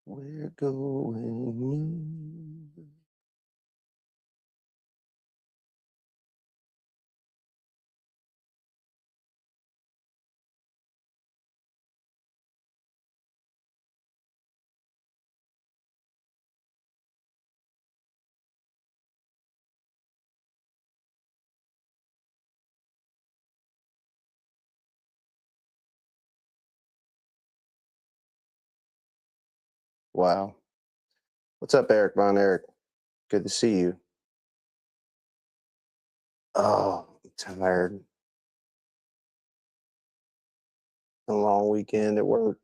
We're going. Wow. What's up, Eric Von Eric? Good to see you. Oh, I'm tired. A long weekend at work.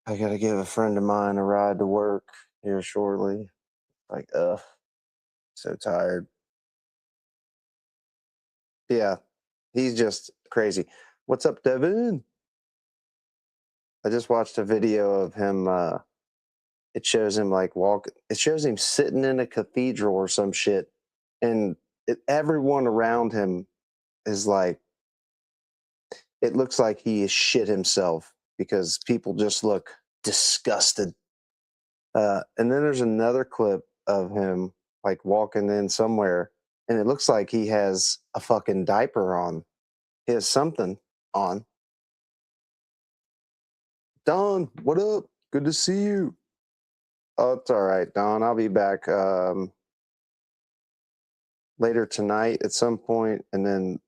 I gotta give a friend of mine a ride to work here shortly. Like, so tired. Yeah, he's just crazy. What's up, Devin? I just watched a video of him. It shows him like it shows him sitting in a cathedral or some shit, and everyone around him is like, it looks like he is shit himself because people just look disgusted. And then there's another clip of him like walking in somewhere, and it looks like he has a fucking diaper on. He has something on. Don, what up? Good to see you. Oh, it's all right, Don. I'll be back later tonight at some point, and then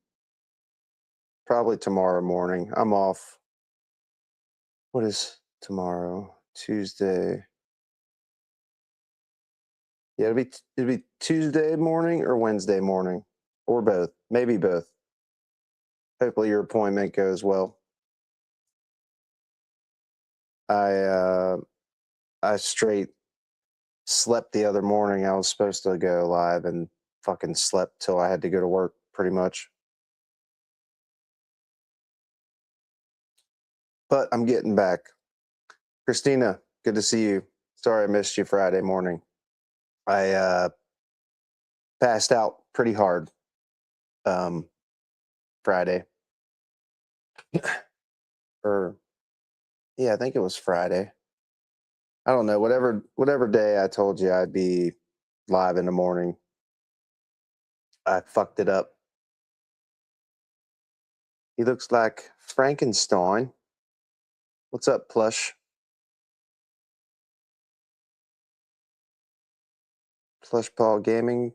probably tomorrow morning. I'm off. What is tomorrow? Tuesday. Yeah, it'll be Tuesday morning or Wednesday morning, or both. Maybe both. Hopefully your appointment goes well. I straight slept the other morning. I was supposed to go live and fucking slept till I had to go to work, pretty much. But I'm getting back. Christina, good to see you. Sorry I missed you Friday morning. I passed out pretty hard Friday. Or yeah, I think it was Friday. I don't know. Whatever day I told you I'd be live in the morning, I fucked it up. He looks like Frankenstein. What's up, Plush? Plush Paul Gaming,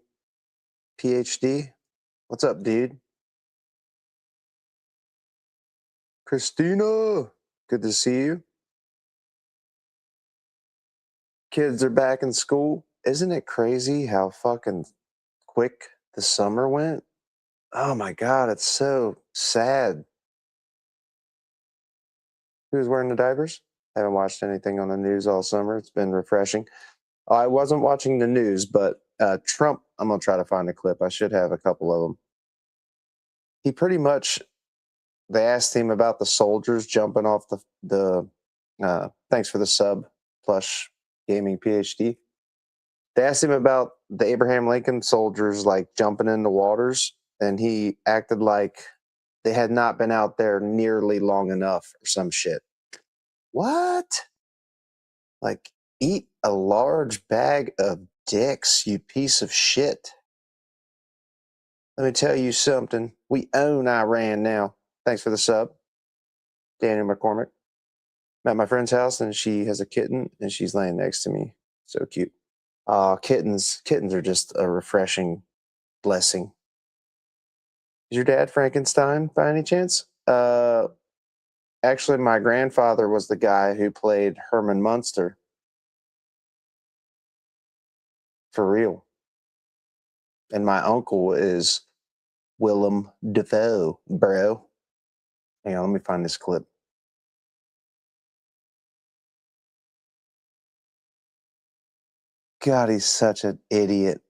PhD. What's up, dude? Christina, good to see you. Kids are back in school. Isn't it crazy how fucking quick the summer went? Oh my God, it's so sad. Who's wearing the diapers? I haven't watched anything on the news all summer. It's been refreshing. I wasn't watching the news, but Trump, I'm going to try to find a clip. I should have a couple of them. He pretty much, they asked him about the soldiers jumping off the thanks for the sub, Plush Gaming PhD. They asked him about the Abraham Lincoln soldiers like jumping in the waters, and he acted like they had not been out there nearly long enough or some shit. What? Like, eat a large bag of dicks, you piece of shit. Let me tell you something. We own Iran now. Thanks for the sub, Daniel McCormick. I'm at my friend's house, and she has a kitten, and she's laying next to me. So cute. Kittens are just a refreshing blessing. Is your dad Frankenstein by any chance? Actually, my grandfather was the guy who played Herman Munster. For real. And my uncle is Willem Dafoe, bro. Hang on, let me find this clip. God, he's such an idiot.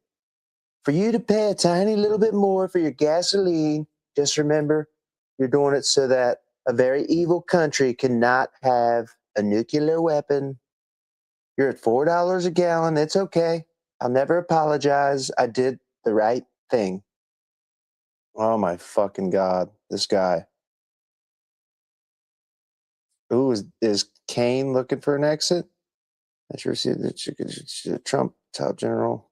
For you to pay a tiny little bit more for your gasoline, just remember you're doing it so that a very evil country cannot have a nuclear weapon. You're at $4 a gallon. It's okay. I'll never apologize. I did the right thing. Oh my fucking God, this guy. Ooh, is Kane looking for an exit? That's your Trump top general.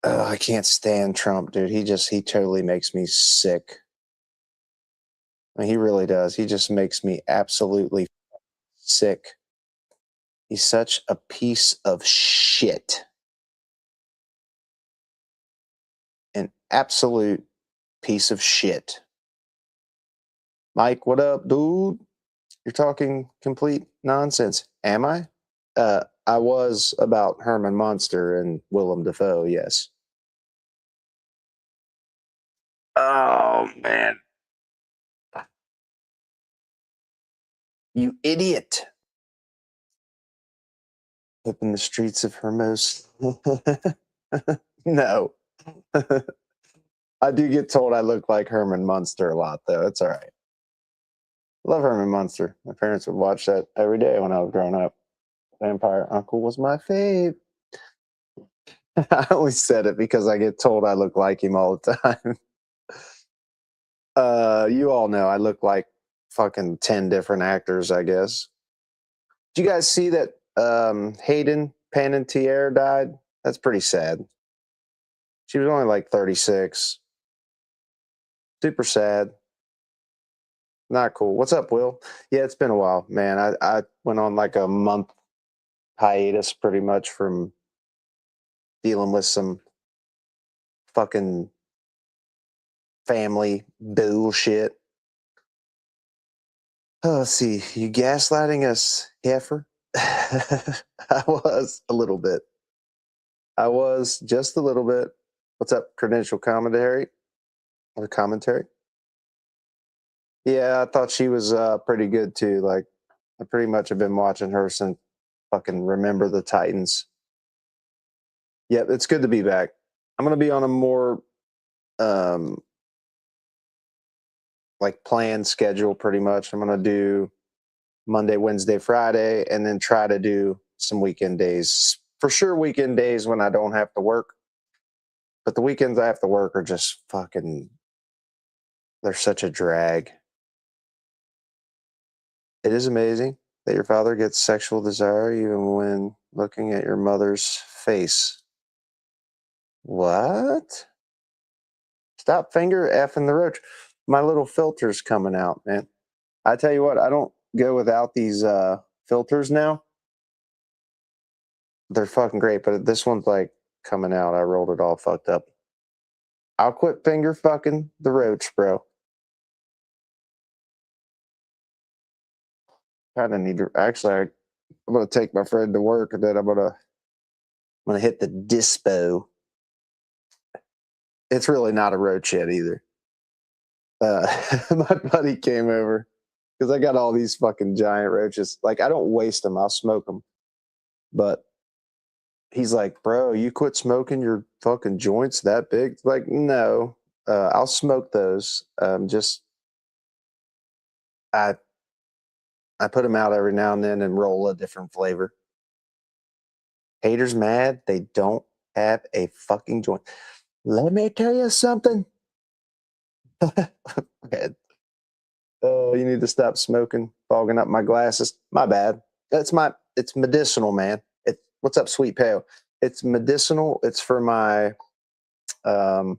Oh, I can't stand Trump, dude. He totally makes me sick. I mean, he really does. He just makes me absolutely sick. He's such a piece of shit. An absolute piece of shit. Mike, what up, dude? You're talking complete nonsense. Am I? I was about Herman Munster and Willem Dafoe, yes. Oh, man. You idiot. Up in the streets of Hermos. No. I do get told I look like Herman Munster a lot, though. It's all right. Love Herman Munster. My parents would watch that every day when I was growing up. Vampire Uncle was my fave. I only said it because I get told I look like him all the time. You all know I look like fucking 10 different actors, I guess. Did you guys see that Hayden Panettiere died? That's pretty sad. She was only like 36. Super sad. Not cool. What's up, Will? Yeah, it's been a while, man. I went on like a month hiatus pretty much from dealing with some fucking family bullshit. Oh, let's see. You gaslighting us, heifer? I was a little bit. I was just a little bit. What's up, credential commentary or commentary? Yeah, I thought she was pretty good too. Like, I pretty much have been watching her since fucking Remember the Titans. Yep, it's good to be back. I'm gonna be on a more um like planned schedule pretty much. I'm gonna do Monday, Wednesday, Friday, and then try to do some weekend days. For sure, weekend days when I don't have to work. But the weekends I have to work are just fucking, they're such a drag. It is amazing that your father gets sexual desire even when looking at your mother's face. What? Stop finger effing the roach. My little filter's coming out, man. I tell you what, I don't go without these filters now. They're fucking great, but this one's like coming out. I rolled it all fucked up. I'll quit finger fucking the roach, bro. Kind of need to actually. I'm gonna take my friend to work, and then I'm gonna hit the dispo. It's really not a roach yet either. My buddy came over because I got all these fucking giant roaches. Like I don't waste them; I'll smoke them. But he's like, "Bro, you quit smoking your fucking joints that big?" Like, no, I'll smoke those. Just I put them out every now and then and roll a different flavor. Haters mad they don't have a fucking joint. Let me tell you something. Okay. Oh, you need to stop smoking, fogging up my glasses. My bad. It's medicinal, man. What's up, sweet pale? It's medicinal. It's for my um,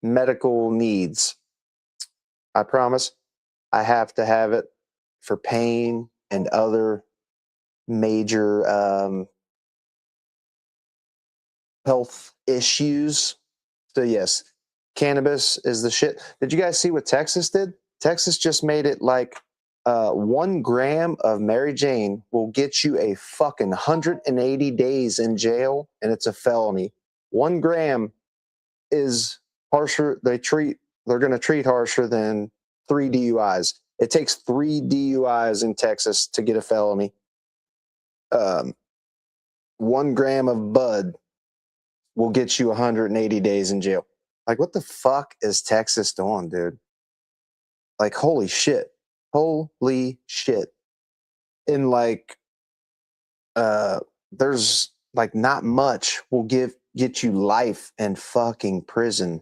medical needs. I promise. I have to have it for pain and other major health issues. So yes, cannabis is the shit. Did you guys see what Texas did? Texas just made it like 1 gram of Mary Jane will get you a fucking 180 days in jail, and it's a felony. 1 gram is harsher. They're going to treat harsher than 3 DUIs. It takes 3 DUIs in Texas to get a felony. 1 gram of bud will get you 180 days in jail. Like, what the fuck is Texas doing, dude? Like, holy shit. Holy shit. And like, there's like not much will get you life in fucking prison.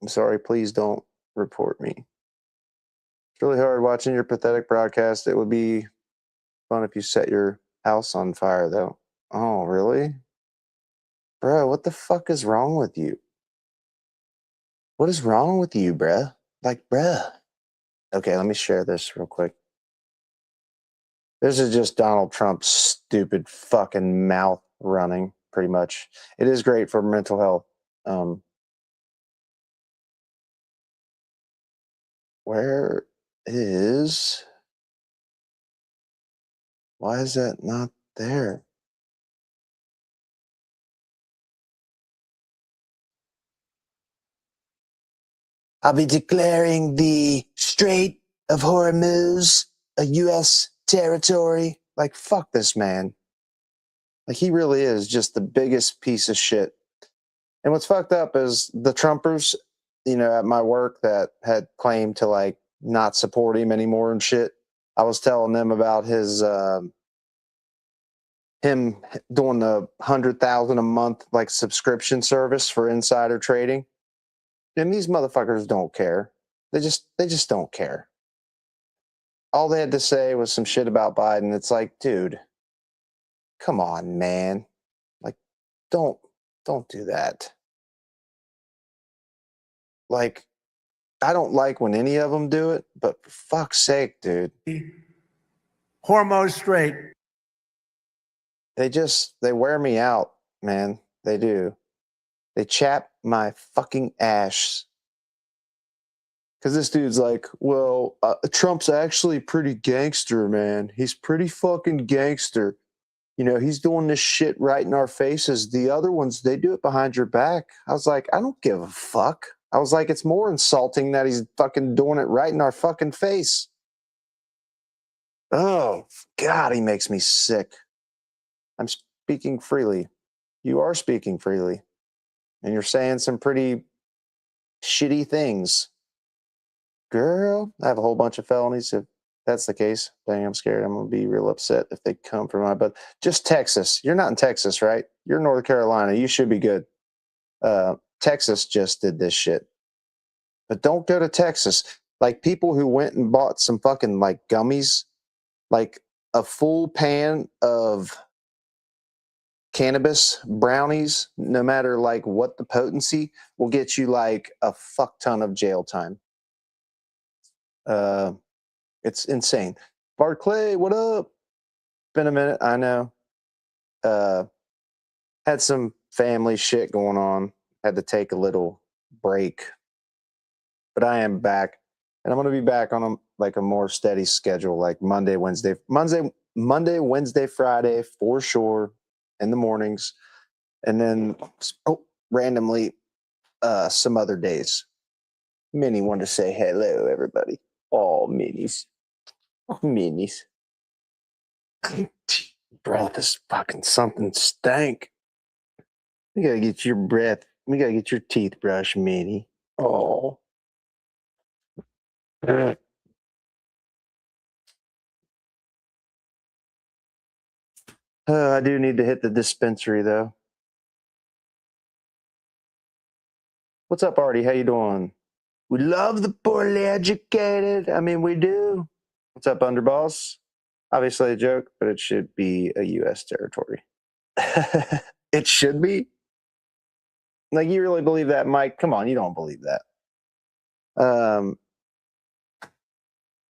I'm sorry. Please don't report me. It's really hard watching your pathetic broadcast. It would be fun if you set your house on fire, though. Oh, really? Bro, what the fuck is wrong with you? What is wrong with you, bruh? Like, bruh. Okay, let me share this real quick. This is just Donald Trump's stupid fucking mouth running, pretty much. It is great for mental health. Where is... Why is that not there? I'll be declaring the Strait of Hormuz a U.S. territory. Like, fuck this man. Like, he really is just the biggest piece of shit. And what's fucked up is the Trumpers, at my work that had claimed to, like, not support him anymore and shit. I was telling them about his, him doing the 100,000 a month, like, subscription service for insider trading. And these motherfuckers don't care. They just don't care. All they had to say was some shit about Biden. It's like, dude, come on, man. Like, don't do that. Like, I don't like when any of them do it, but for fuck's sake, dude. Hormuz Strait. They wear me out, man. They do. They chap my fucking ass. Because this dude's like, well, Trump's actually pretty gangster, man. He's pretty fucking gangster. He's doing this shit right in our faces. The other ones, they do it behind your back. I was like, I don't give a fuck. I was like, it's more insulting that he's fucking doing it right in our fucking face. Oh, God, he makes me sick. I'm speaking freely. You are speaking freely. And you're saying some pretty shitty things. Girl, I have a whole bunch of felonies. If that's the case, dang, I'm scared. I'm going to be real upset if they come for my butt. Just Texas. You're not in Texas, right? You're in North Carolina. You should be good. Texas just did this shit. But don't go to Texas. Like, people who went and bought some fucking, like, gummies, like a full pan of cannabis brownies, no matter, like, what the potency, will get you, like, a fuck ton of jail time. It's insane. Barclay, what up? Been a minute, I know. Had some family shit going on. Had to take a little break. But I am back. And I'm going to be back on a more steady schedule, like Monday, Wednesday, Friday, for sure, in the mornings. And then randomly some other days. Minnie wanted to say hello, everybody. Oh, Minnie's. Oh, Minnie's. Breath is fucking something stank. We gotta get your breath. We gotta get your teeth brushed, Minnie. Oh. I do need to hit the dispensary, though. What's up, Artie? How you doing? We love the poorly educated. I mean, we do. What's up, Underboss? Obviously a joke, but it should be a U.S. territory. It should be? Like, you really believe that, Mike? Come on, you don't believe that.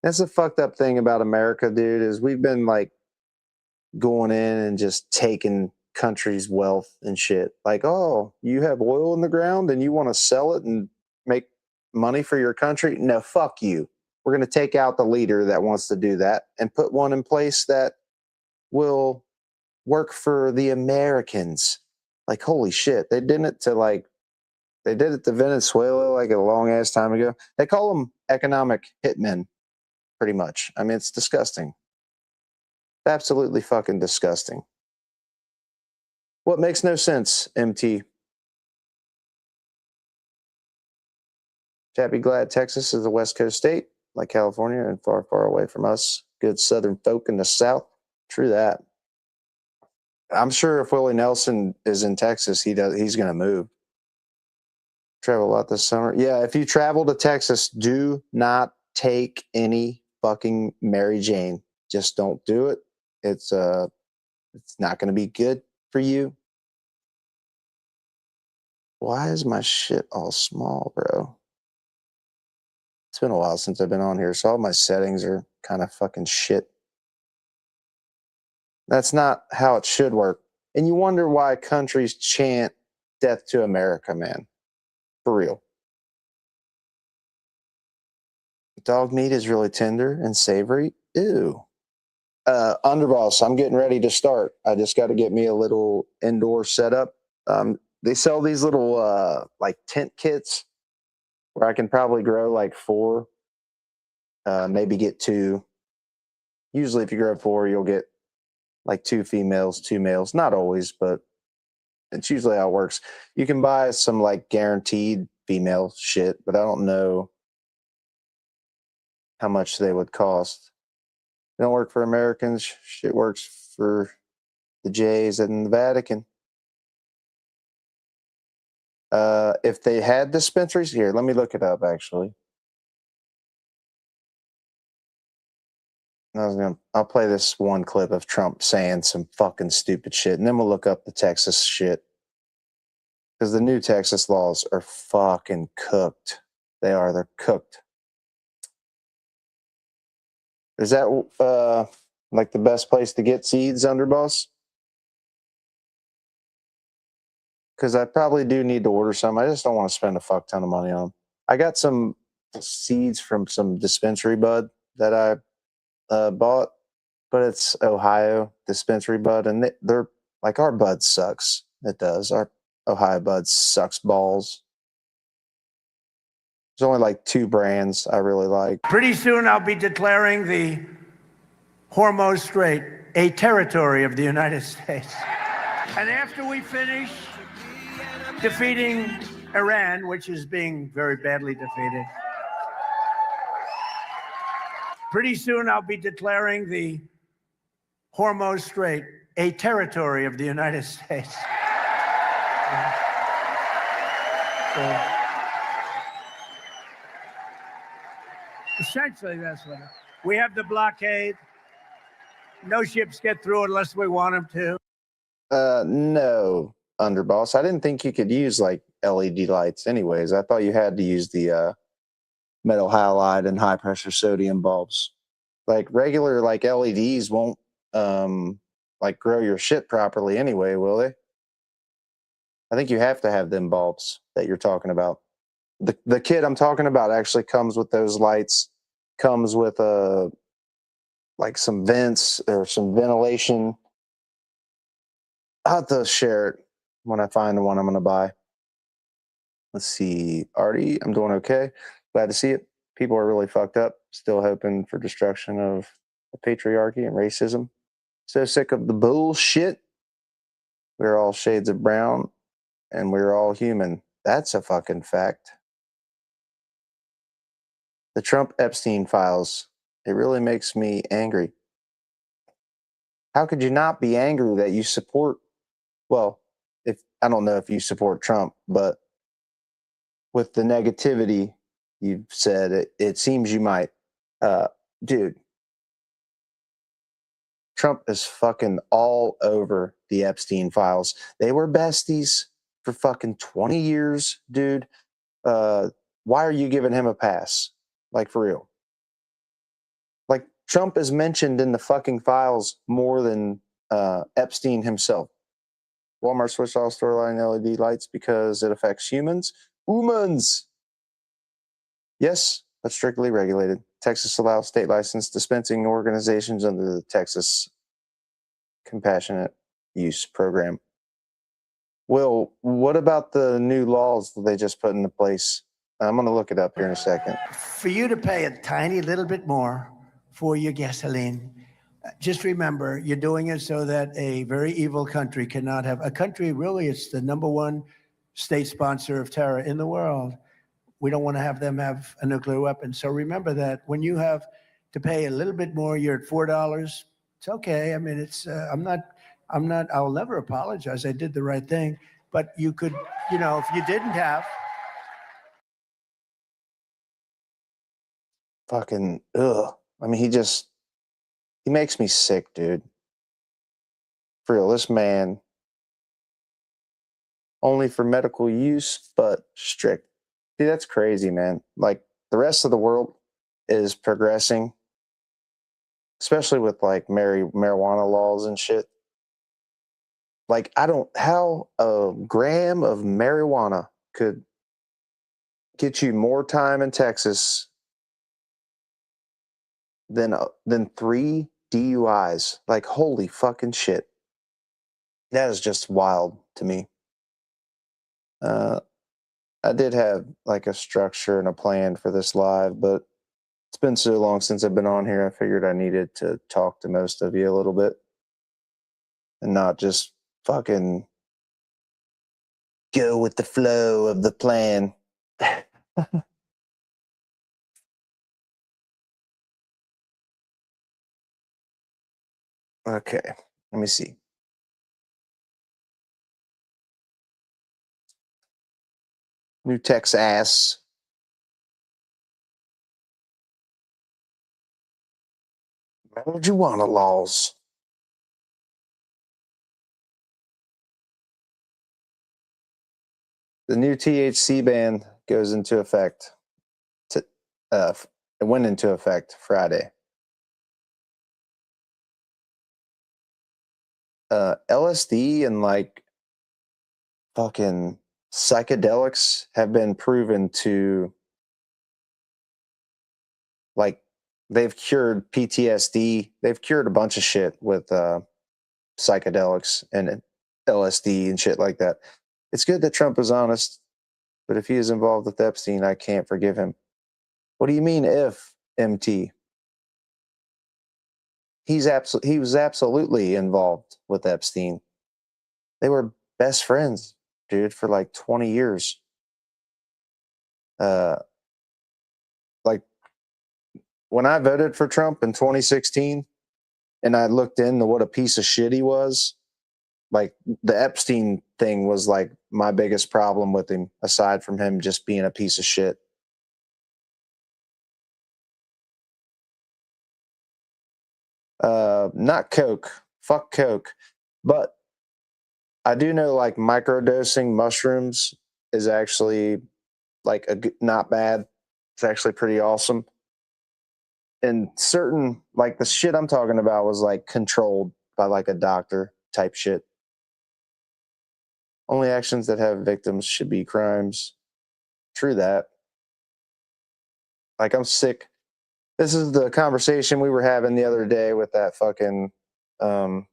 That's the fucked up thing about America, dude, is we've been, like, going in and just taking countries' wealth and shit. Like, oh, you have oil in the ground and you want to sell it and make money for your country? No, fuck you. We're going to take out the leader that wants to do that and put one in place that will work for the Americans. Like, holy shit. They did it to Venezuela like a long ass time ago. They call them economic hitmen, pretty much. I mean, it's disgusting. Absolutely fucking disgusting. What makes no sense, MT? Chappy glad Texas is a West Coast state, like California, and far, far away from us. Good Southern folk in the South. True that. I'm sure if Willie Nelson is in Texas, he's going to move. Travel a lot this summer. Yeah, if you travel to Texas, do not take any fucking Mary Jane. Just don't do it. It's not going to be good for you. Why is my shit all small, bro? It's been a while since I've been on here, so all my settings are kind of fucking shit. That's not how it should work. And you wonder why countries chant death to America, man. For real. Dog meat is really tender and savory. Ew. Underboss, I'm getting ready to start. I just got to get me a little indoor setup. They sell these little like tent kits where I can probably grow like 4, maybe get 2. Usually if you grow 4, you'll get like 2 females, 2 males. Not always, but it's usually how it works. You can buy some like guaranteed female shit, but I don't know how much they would cost. They don't work for Americans. Shit works for the Jays and the Vatican. If they had dispensaries here, let me look it up actually. I'll play this one clip of Trump saying some fucking stupid shit, and then we'll look up the Texas shit. Because the new Texas laws are fucking cooked. They're cooked. Is that like the best place to get seeds, Underboss? Because I probably do need to order some. I just don't want to spend a fuck ton of money on them. I got some seeds from some dispensary bud that I bought, but it's Ohio dispensary bud, and they're like, our bud sucks. It does. Our Ohio bud sucks balls. There's only like 2 brands I really like. Pretty soon I'll be declaring the Hormuz Strait a territory of the United States. And after we finish defeating Iran, which is being very badly defeated, pretty soon I'll be declaring the Hormuz Strait a territory of the United States. Essentially, that's what we have. The blockade. No ships get through unless we want them to. No, Underboss. I didn't think you could use like LED lights anyways. I thought you had to use the metal halide and high pressure sodium bulbs. Like regular like LEDs won't like grow your shit properly anyway, will they? I think you have to have them bulbs that you're talking about. The kit I'm talking about actually comes with those lights, comes with like some vents or some ventilation. I'll have to share it when I find the one I'm going to buy. Let's see. Artie, I'm doing okay. Glad to see it. People are really fucked up. Still hoping for destruction of the patriarchy and racism. So sick of the bullshit. We're all shades of brown and we're all human. That's a fucking fact. The Trump Epstein files. It really makes me angry. How could you not be angry that you support, well, if I don't know if you support Trump, but with the negativity you've said, it seems you might. Dude, Trump is fucking all over the Epstein files. They were besties for fucking 20 years, dude. Why are you giving him a pass? Like, for real. Like, Trump is mentioned in the fucking files more than Epstein himself. Walmart switched all storyline LED lights because it affects humans. Humans! Yes, but strictly regulated. Texas allows state licensed dispensing organizations under the Texas Compassionate Use Program. Will, what about the new laws that they just put into place? I'm going to look it up here in a second. For you to pay a tiny little bit more for your gasoline, just remember, you're doing it so that a very evil country cannot have a country. Really, it's the #1 state sponsor of terror in the world. We don't want to have them have a nuclear weapon. So remember that when you have to pay a little bit more, you're at $4. It's okay. I mean, it's I'll never apologize. I did the right thing. But you could, if you didn't have, fucking ugh. I mean, he makes me sick, dude. For real, this man only for medical use, but strict. Dude, that's crazy, man. Like the rest of the world is progressing, especially with like marijuana laws and shit. Like I don't how a gram of marijuana could get you more time in Texas than 3 DUIs. Like holy fucking shit. That is just wild to me. Uh, I did have like a structure and a plan for this live, but it's been so long since I've been on here. I figured I needed to talk to most of you a little bit and not just fucking go with the flow of the plan. Okay, let me see. New Texas. Marijuana laws. The new THC ban goes into effect. It went into effect Friday. LSD and like fucking psychedelics have been proven to like they've cured PTSD. They've cured a bunch of shit with psychedelics and LSD and shit like that. It's good that Trump is honest, but if he is involved with Epstein, I can't forgive him. What do you mean if MT? He was absolutely involved with Epstein. They were best friends, dude, for like 20 years. Like when I voted for Trump in 2016 and I looked into what a piece of shit he was, like the Epstein thing was like my biggest problem with him, aside from him just being a piece of shit. Not Coke. Fuck Coke. But I do know like microdosing mushrooms is actually like not bad. It's actually pretty awesome. And certain like the shit I'm talking about was like controlled by like a doctor type shit. Only actions that have victims should be crimes. True that. Like I'm sick. This is the conversation we were having the other day with that fucking um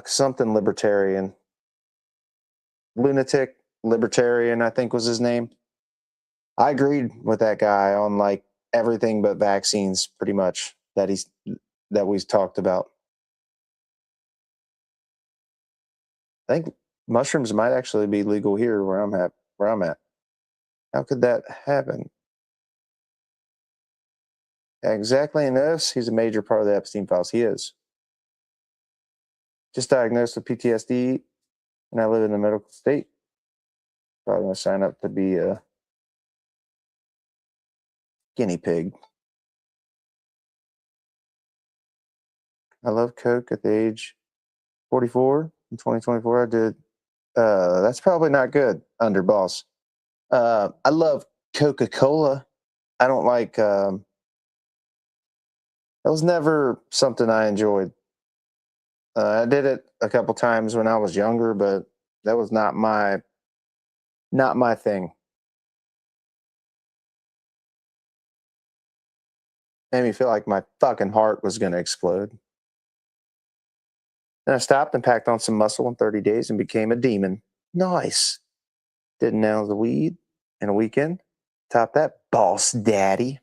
something libertarian. Lunatic libertarian, I think was his name. I agreed with that guy on like everything but vaccines pretty much that we talked about. I think mushrooms might actually be legal here where I'm at. How could that happen? Exactly in this, he's a major part of the Epstein files. He is. Just diagnosed with PTSD and I live in the medical state. Probably gonna sign up to be a guinea pig. I love Coke at the age 44 in 2024. I did. That's probably not good, underboss. I love Coca Cola. I don't like. That was never something I enjoyed. I did it a couple times when I was younger, but that was not my thing. Made me feel like my fucking heart was gonna explode. Then I stopped and packed on some muscle in 30 days and became a demon. Nice. Did an ounce of weed in a weekend. Top that, boss daddy.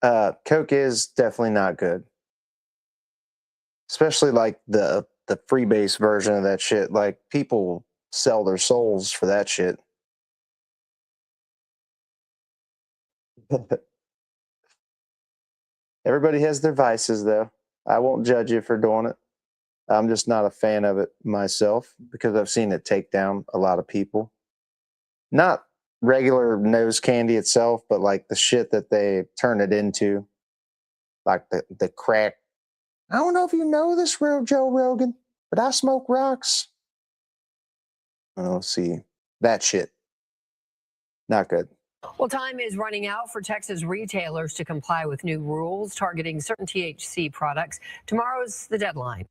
Coke is definitely not good, especially like the freebase version of that shit. Like people sell their souls for that shit. Everybody has their vices, though. I won't judge you for doing it. I'm just not a fan of it myself because I've seen it take down a lot of people. Not regular nose candy itself, but like the shit that they turn it into, like the crack. I don't know if you know this, real Joe Rogan, but I smoke rocks. Oh, see, that shit, not good. Well, time is running out for Texas retailers to comply with new rules targeting certain THC products. Tomorrow's the deadline.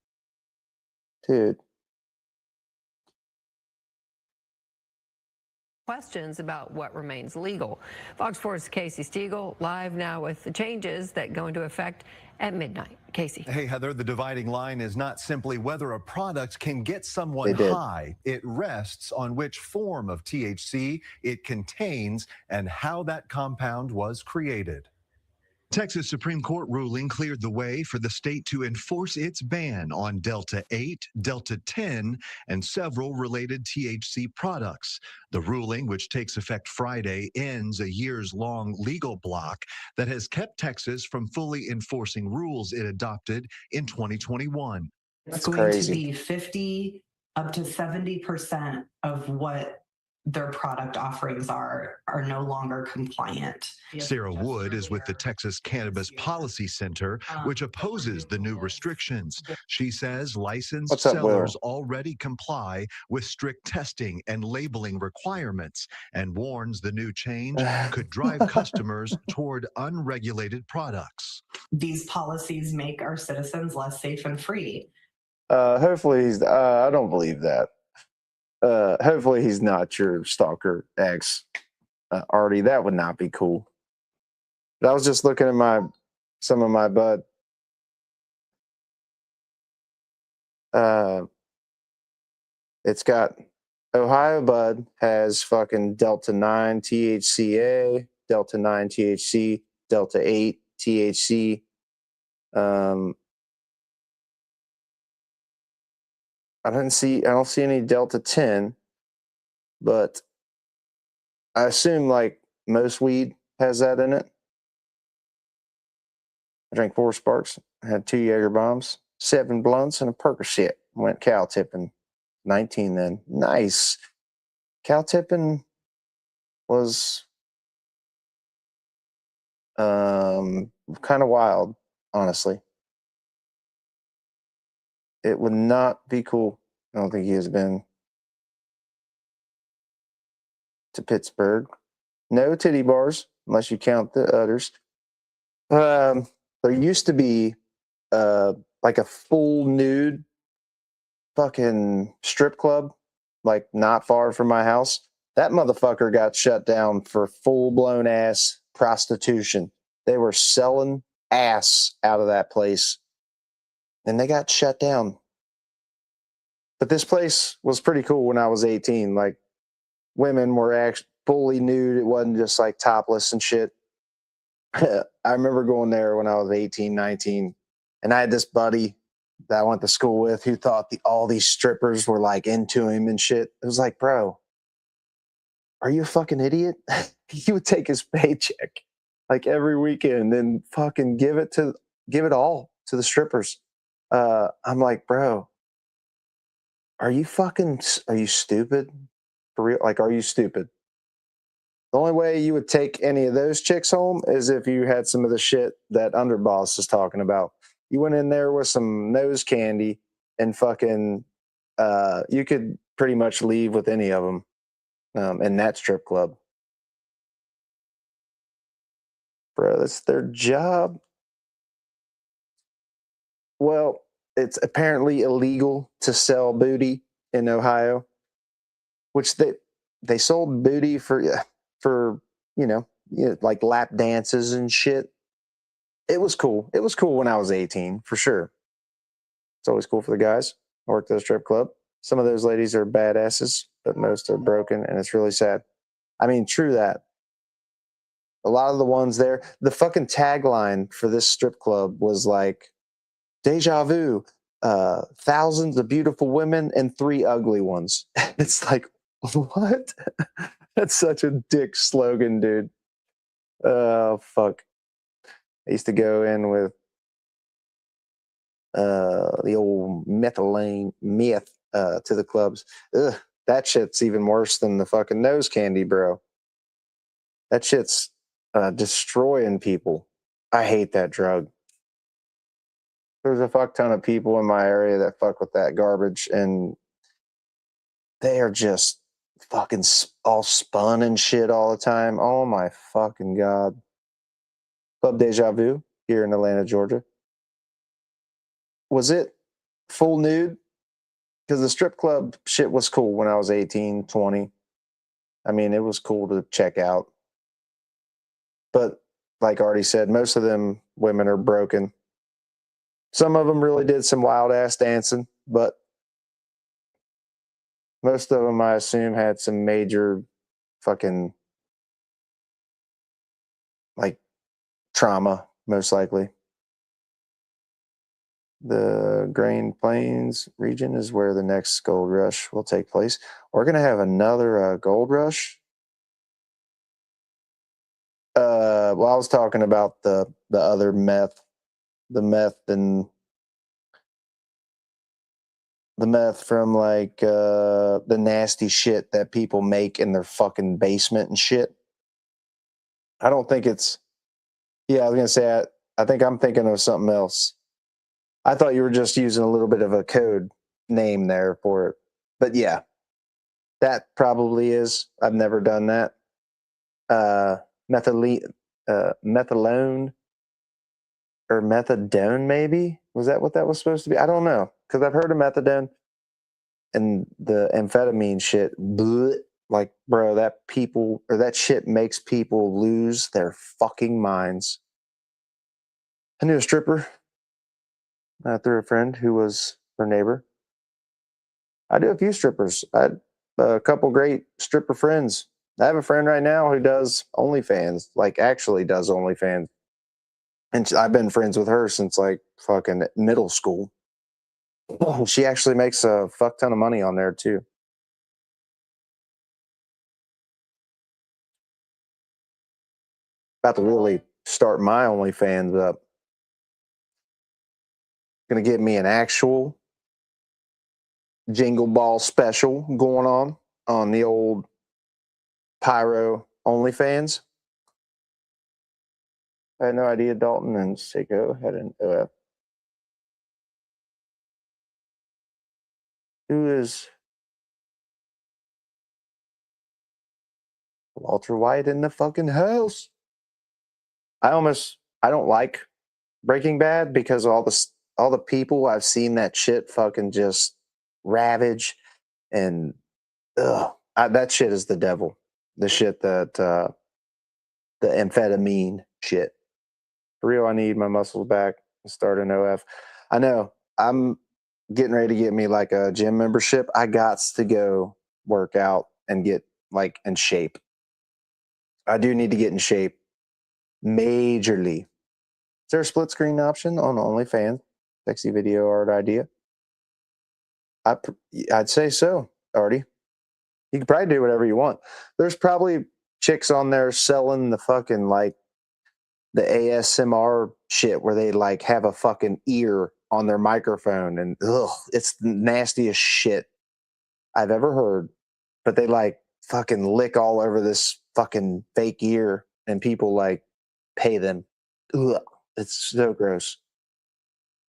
Dude, Questions about what remains legal. Fox 4's Casey Stiegel live now with the changes that go into effect at midnight. Casey. Hey, Heather, the dividing line is not simply whether a product can get someone They did. high. It rests on which form of THC it contains and how that compound was created. Texas Supreme Court ruling cleared the way for the state to enforce its ban on Delta 8, Delta 10, and several related THC products. The ruling, which takes effect Friday, ends a years-long legal block that has kept Texas from fully enforcing rules it adopted in 2021. It's That's going crazy. to be 50 up to 70% of what their product offerings are no longer compliant. Sarah Wood is with the Texas Cannabis Policy Center, which opposes the new restrictions. She says licensed What's up, sellers Will? already comply with strict testing and labeling requirements and warns the new change could drive customers toward unregulated products. These policies make our citizens less safe and free. Hopefully he's. I don't believe that. Hopefully he's not your stalker ex, Artie. That would not be cool. But I was just looking at some of my bud. It's got Ohio bud has fucking Delta 9 THCA, Delta 9 THC, Delta 8 THC. I don't see any Delta 10, but I assume like most weed has that in it. I drank 4 Sparks, had 2 Jaeger bombs, 7 blunts, and a Percocet. Went cow tipping. 19 then. Nice. Cow tipping was kind of wild, honestly. It would not be cool. I don't think he has been to Pittsburgh. No titty bars, unless you count the others. There used to be like a full nude fucking strip club, like not far from my house. That motherfucker got shut down for full-blown ass prostitution. They were selling ass out of that place, and they got shut down. But this place was pretty cool when I was 18. Like, women were actually fully nude. It wasn't just like topless and shit. I remember going there when I was 18, 19, and I had this buddy that I went to school with who thought all these strippers were like into him and shit. It was like, bro, are you a fucking idiot? He would take his paycheck like every weekend and fucking give it all to the strippers. I'm like, bro, are you stupid? For real? Like, are you stupid? The only way you would take any of those chicks home is if you had some of the shit that Underboss is talking about. You went in there with some nose candy and fucking, you could pretty much leave with any of them in that strip club. Bro, that's their job. Well, it's apparently illegal to sell booty in Ohio, which they sold booty for like lap dances and shit. It was cool. It was cool when I was 18, for sure. It's always cool for the guys. I worked at a strip club. Some of those ladies are badasses, but most are broken, and it's really sad. I mean, true that. A lot of the ones there, the fucking tagline for this strip club was like, deja vu, thousands of beautiful women and 3 ugly ones. It's like, what? That's such a dick slogan, dude. Oh, fuck. I used to go in with the old methylene meth to the clubs. Ugh, that shit's even worse than the fucking nose candy, bro. That shit's destroying people. I hate that drug. There's a fuck ton of people in my area that fuck with that garbage, and they are just fucking all spun and shit all the time. Oh my fucking god. Club Deja Vu here in Atlanta, Georgia. Was it full nude? Because the strip club shit was cool when I was 18, 20. I mean, it was cool to check out. But like I already said, most of them women are broken. Some of them really did some wild ass dancing, but most of them, I assume, had some major fucking like trauma, most likely. The Grand Plains region is where the next gold rush will take place. We're going to have another gold rush. Well, I was talking about the other meth, the meth from like the nasty shit that people make in their fucking basement and shit. I don't think it's. Yeah, I was gonna say. I think I'm thinking of something else. I thought you were just using a little bit of a code name there for it, but yeah, that probably is. I've never done that. Methylene, methylone, or methadone, maybe? Was that what that was supposed to be? I don't know, because I've heard of methadone and the amphetamine shit. Bleh, like, bro, that shit makes people lose their fucking minds. I knew a stripper through a friend who was her neighbor. I do a few strippers. I had a couple great stripper friends. I have a friend right now who does OnlyFans, like actually does OnlyFans. And I've been friends with her since like fucking middle school. She actually makes a fuck ton of money on there too. About to really start my OnlyFans up. Gonna get me an actual Jingle Ball special going on the old Pyro OnlyFans. I had no idea Dalton and Seiko had an OF. Who is Walter White in the fucking house? I don't like Breaking Bad because all the people I've seen that shit fucking just ravage, and that shit is the devil. The shit that the amphetamine shit. For real, I need my muscles back and start an OF. I know I'm getting ready to get me like a gym membership. I got to go work out and get like in shape. I do need to get in shape majorly. Is there a split screen option on OnlyFans? Sexy video art idea? I'd say so, Artie. You can probably do whatever you want. There's probably chicks on there selling the fucking like the ASMR shit where they like have a fucking ear on their microphone, and it's the nastiest shit I've ever heard. But they like fucking lick all over this fucking fake ear, and people like pay them. Ugh, it's so gross.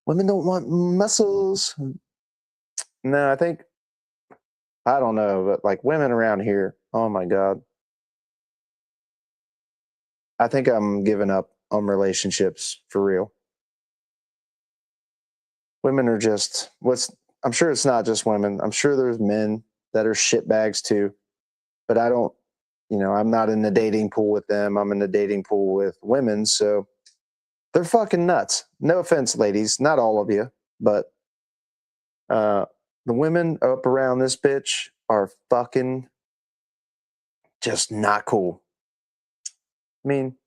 Women don't want muscles. No, I don't know, but like women around here, oh my God. I think I'm giving up on relationships for real. Women are just I'm sure it's not just women. I'm sure there's men that are shitbags too, but I'm not in the dating pool with them. I'm in the dating pool with women, so they're fucking nuts. No offense, ladies, not all of you, but the women up around this bitch are fucking just not cool. I mean,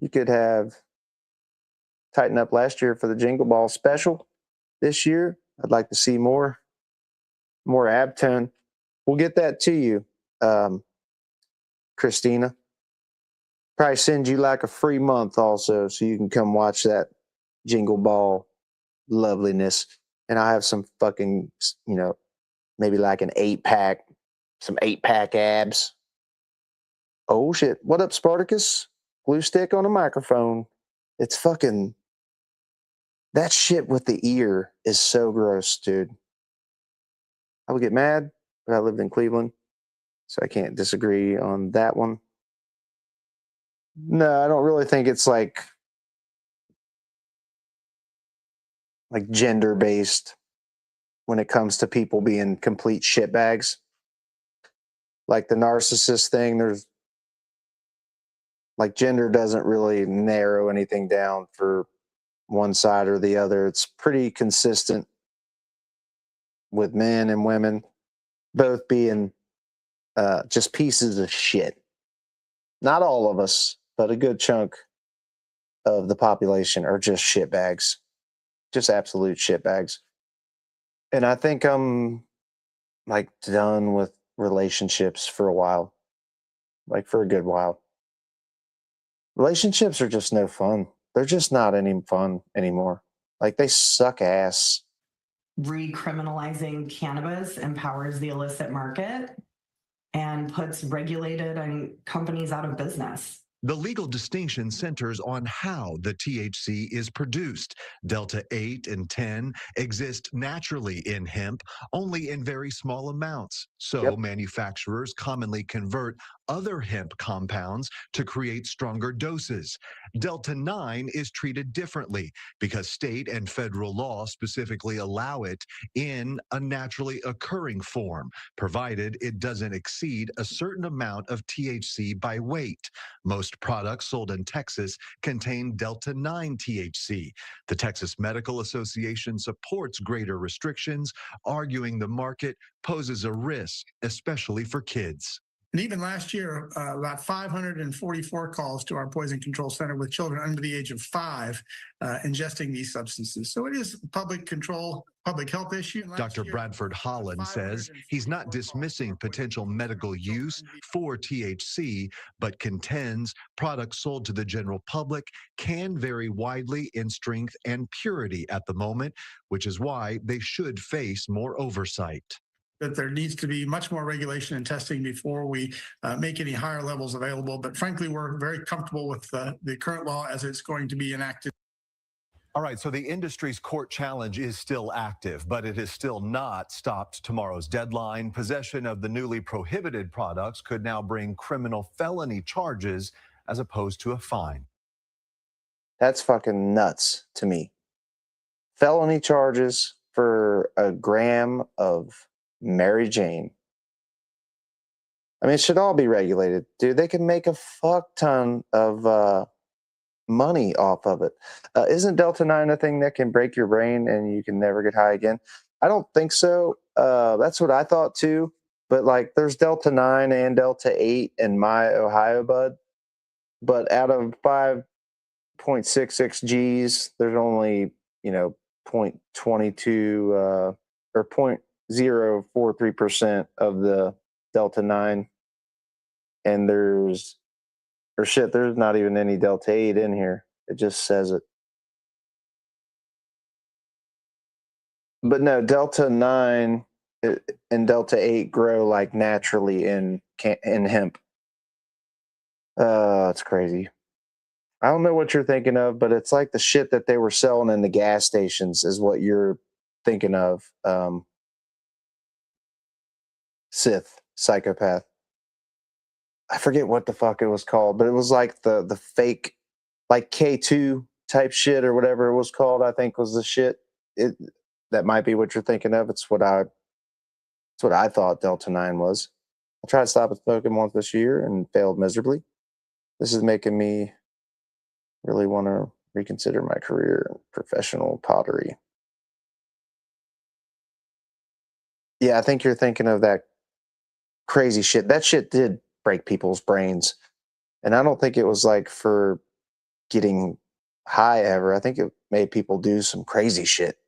you could have Tighten Up last year for the Jingle Ball special. This year, I'd like to see more ab tone. We'll get that to you, Christina. Probably send you like a free month also, so you can come watch that Jingle Ball loveliness, and I have some fucking, maybe like an 8-pack, some 8-pack abs. Oh shit! What up, Spartacus? Glue stick on a microphone. It's fucking, that shit with the ear is so gross, dude. I would get mad, but I lived in Cleveland, so I can't disagree on that one. No, I don't really think it's like gender based when it comes to people being complete shitbags. Like the narcissist thing, there's like gender doesn't really narrow anything down for one side or the other. It's pretty consistent with men and women both being just pieces of shit. Not all of us, but a good chunk of the population are just shitbags, just absolute shitbags. And I think I'm like done with relationships for a while, like for a good while. Relationships are just no fun. They're just not any fun anymore. Like they suck ass. Recriminalizing cannabis empowers the illicit market and puts regulated and companies out of business. The legal distinction centers on how the THC is produced. Delta 8 and 10 exist naturally in hemp, only in very small amounts. So manufacturers commonly convert other hemp compounds to create stronger doses. Delta 9 is treated differently because state and federal law specifically allow it in a naturally occurring form, provided it doesn't exceed a certain amount of THC by weight. Most products sold in Texas contain Delta 9 THC. The Texas Medical Association supports greater restrictions, arguing the market poses a risk, especially for kids. And even last year, about 544 calls to our poison control center with children under the age of 5 ingesting these substances. So it is public control, public health issue. Dr. Bradford Holland says he's not dismissing potential medical use for THC, but contends products sold to the general public can vary widely in strength and purity at the moment, which is why they should face more oversight. That there needs to be much more regulation and testing before we make any higher levels available. But frankly, we're very comfortable with the current law as it's going to be enacted. All right, so the industry's court challenge is still active, but it has still not stopped tomorrow's deadline. Possession of the newly prohibited products could now bring criminal felony charges as opposed to a fine. That's fucking nuts to me. Felony charges for a gram of Mary Jane. I mean, it should all be regulated, dude. They can make a fuck ton of money off of it. Isn't Delta 9 a thing that can break your brain and you can never get high again? I don't think so. That's what I thought too. But like, there's Delta 9 and Delta 8 in my Ohio bud. But out of 5.66 Gs, there's only, 0.22 or 0.043% of the Delta 9. And there's not even any Delta 8 in here. It just says it. But no, Delta 9 and Delta 8 grow like naturally in hemp. It's crazy. I don't know what you're thinking of, but it's like the shit that they were selling in the gas stations is what you're thinking of. Sith, psychopath. I forget what the fuck it was called, but it was like the fake, like K2 type shit or whatever it was called, I think was the shit. That might be what you're thinking of. It's what I thought Delta 9 was. I tried to stop smoking once this year and failed miserably. This is making me really want to reconsider my career in professional pottery. Yeah, I think you're thinking of that crazy shit. That shit did break people's brains. And I don't think it was like for getting high ever. I think it made people do some crazy shit.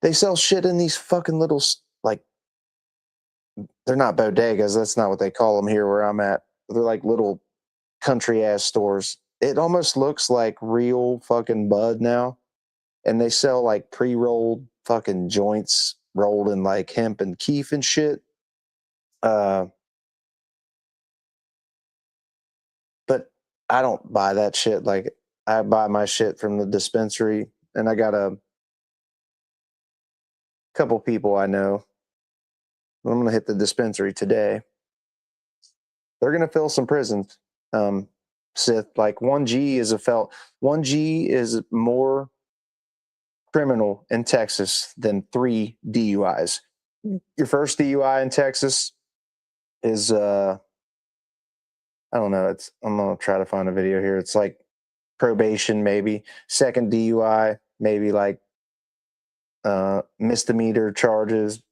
They sell shit in these fucking little, like, they're not bodegas. That's not what they call them here where I'm at. They're like little country ass stores. It almost looks like real fucking bud now. and they sell like pre-rolled fucking joints rolled in like hemp and keef and shit. But I don't buy that shit. Like, I buy my shit from the dispensary, and I got a couple people I know. I'm gonna hit the dispensary today. They're gonna fill some prisons. Sith, like 1G is 1G is more criminal in Texas than 3 DUIs. Your first DUI in Texas is I don't know, I'm gonna try to find a video here. It's like probation, maybe. Second DUI, maybe like misdemeanor charges,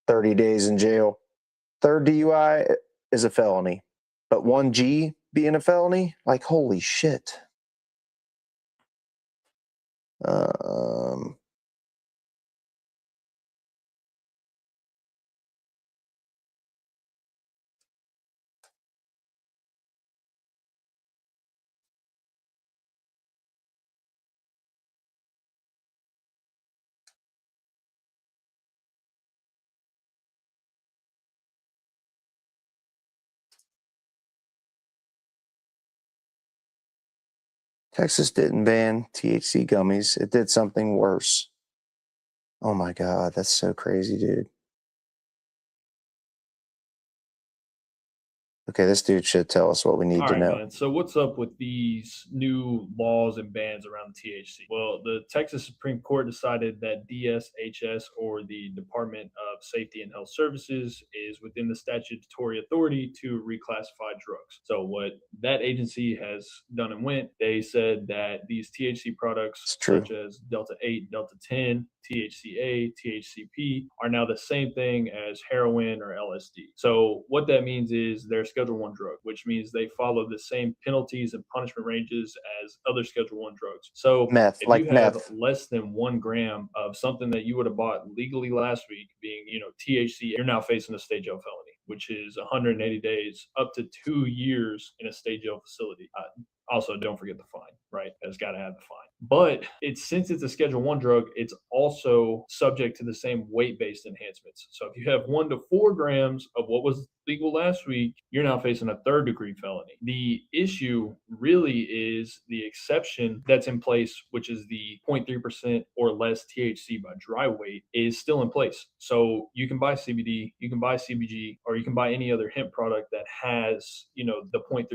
30 days in jail. Third DUI is a felony. But 1G being a felony, like, holy shit. Texas didn't ban THC gummies. It did something worse. Oh my God, that's so crazy, dude. Okay, this dude should tell us what we need to know. Man. So what's up with these new laws and bans around THC? Well, the Texas Supreme Court decided that DSHS, or the Department of Safety and Health Services, is within the statutory authority to reclassify drugs. So what that agency has done and went, they said that these THC products such as Delta 8, Delta 10, THCA, THCP are now the same thing as heroin or LSD. So what that means is they're Schedule 1 drug, which means they follow the same penalties and punishment ranges as other Schedule 1 drugs. So meth, if like you have meth. less than 1 gram of something that you would have bought legally last week, being, THC, you're now facing a state jail felony, which is 180 days up to 2 years in a state jail facility. Also, don't forget the fine, right? It's got to have the fine. But since it's a Schedule 1 drug, it's also subject to the same weight-based enhancements. So if you have 1 to 4 grams of what was legal last week, you're now facing a third-degree felony. The issue really is the exception that's in place, which is the 0.3% or less THC by dry weight, is still in place. So you can buy CBD, you can buy CBG, or you can buy any other hemp product that has, the 0.3%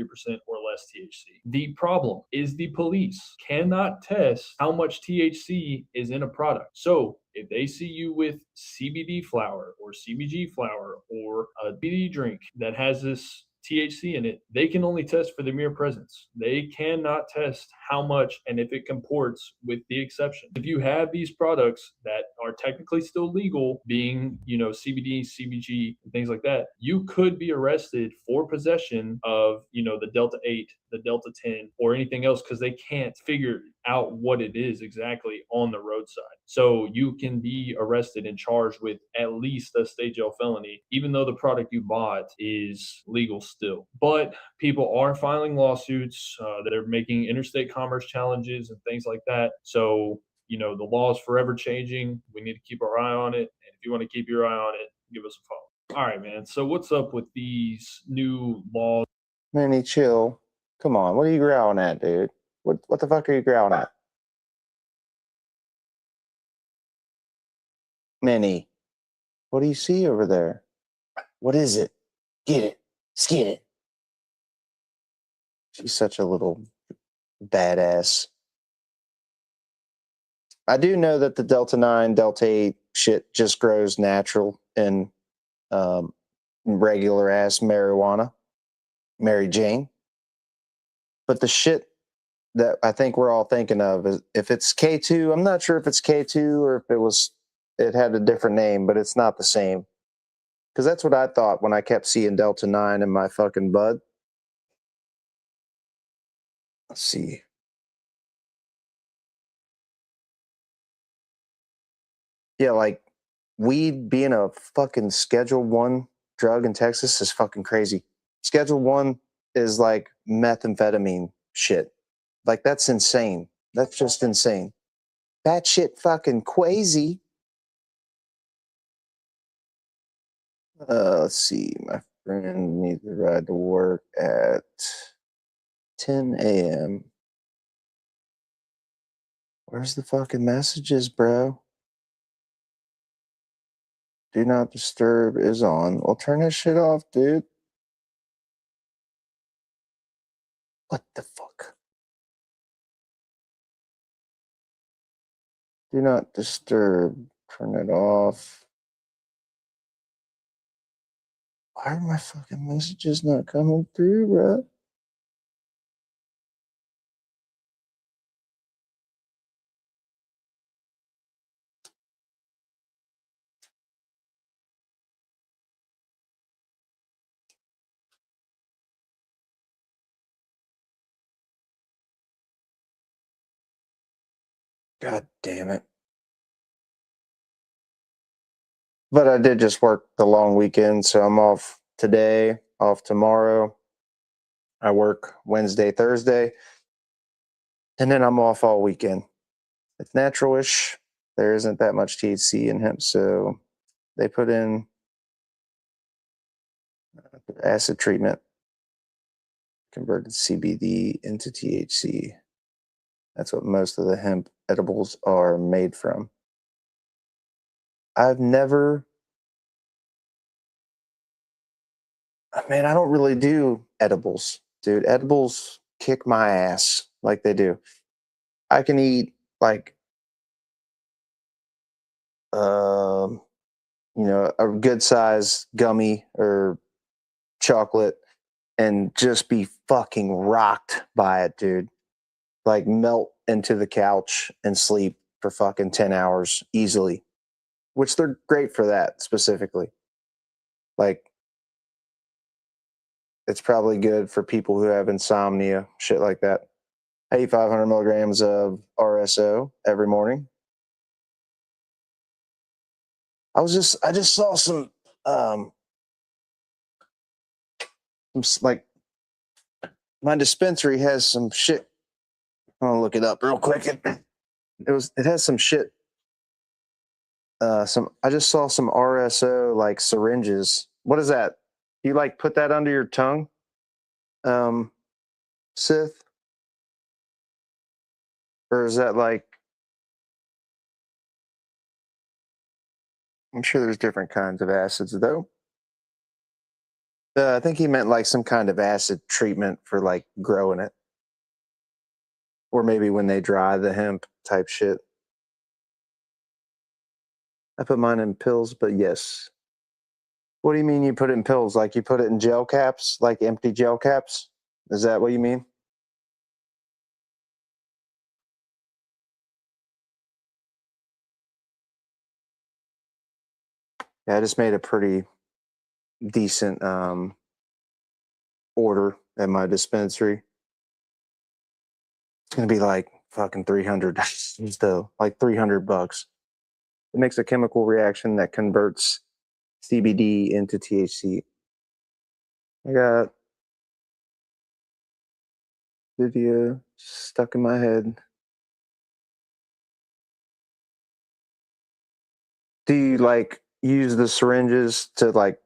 or less THC. The problem is the police cannot test how much THC is in a product. So if they see you with CBD flower or CBG flower or a CBD drink that has this THC in it, they can only test for the mere presence. They cannot test how much and if it comports with the exception. If you have these products that are technically still legal, being, CBD, CBG, and things like that, you could be arrested for possession of, the Delta 8, the Delta 10, or anything else, because they can't figure out what it is exactly on the roadside. So you can be arrested and charged with at least a state jail felony, even though the product you bought is legal still. But people are filing lawsuits that are making interstate commerce challenges and things like that. So, the law is forever changing. We need to keep our eye on it. And if you want to keep your eye on it, give us a follow. All right, man. So what's up with these new laws? Manny, chill. Come on, what are you growling at, dude? What the fuck are you growling at? Manny, what do you see over there? What is it? Get it. Get it. She's such a little badass. I do know that the Delta 9, Delta 8 shit just grows natural in regular ass marijuana, Mary Jane. But the shit that I think we're all thinking of is, if it's K2, I'm not sure if it's K2 or if it had a different name, but it's not the same. Because that's what I thought when I kept seeing Delta 9 in my fucking bud. Let's see. Yeah, like weed being a fucking Schedule 1 drug in Texas is fucking crazy. Schedule 1 is like methamphetamine shit. Like, that's insane. That's just insane. That shit fucking crazy. Let's see. My friend needs to ride to work at 10 a.m. Where's the fucking messages, bro? Do not disturb is on. Well, turn that shit off, dude. What the fuck? Do not disturb. Turn it off. Why are my fucking messages not coming through, bro? God damn it. But I did just work the long weekend, so I'm off today, off tomorrow. I work Wednesday, Thursday, and then I'm off all weekend. It's natural-ish. There isn't that much THC in hemp, so they put in acid treatment, converted CBD into THC. That's what most of the hemp edibles are made from. I've never, man, I don't really do edibles, dude. Edibles kick my ass like they do. I can eat like, um, a good size gummy or chocolate and just be fucking rocked by it, dude. Like melt into the couch and sleep for fucking 10 hours easily, which they're great for that specifically. Like, it's probably good for people who have insomnia, shit like that. I eat 500 milligrams of RSO every morning. I just saw some, like, my dispensary has some shit. I'm gonna look it up real quick. It has some shit. I just saw some RSO like syringes. What is that? You like put that under your tongue, Sith, or is that like? I'm sure there's different kinds of acids though. I think he meant like some kind of acid treatment for like growing it, or maybe when they dry the hemp type shit. I put mine in pills, but yes. What do you mean you put it in pills? Like you put it in gel caps, like empty gel caps? Is that what you mean? Yeah, I just made a pretty decent order at my dispensary. It's gonna be like fucking 300 though, like $300. It makes a chemical reaction that converts CBD into THC. I got video stuck in my head. Do you like use the syringes to like?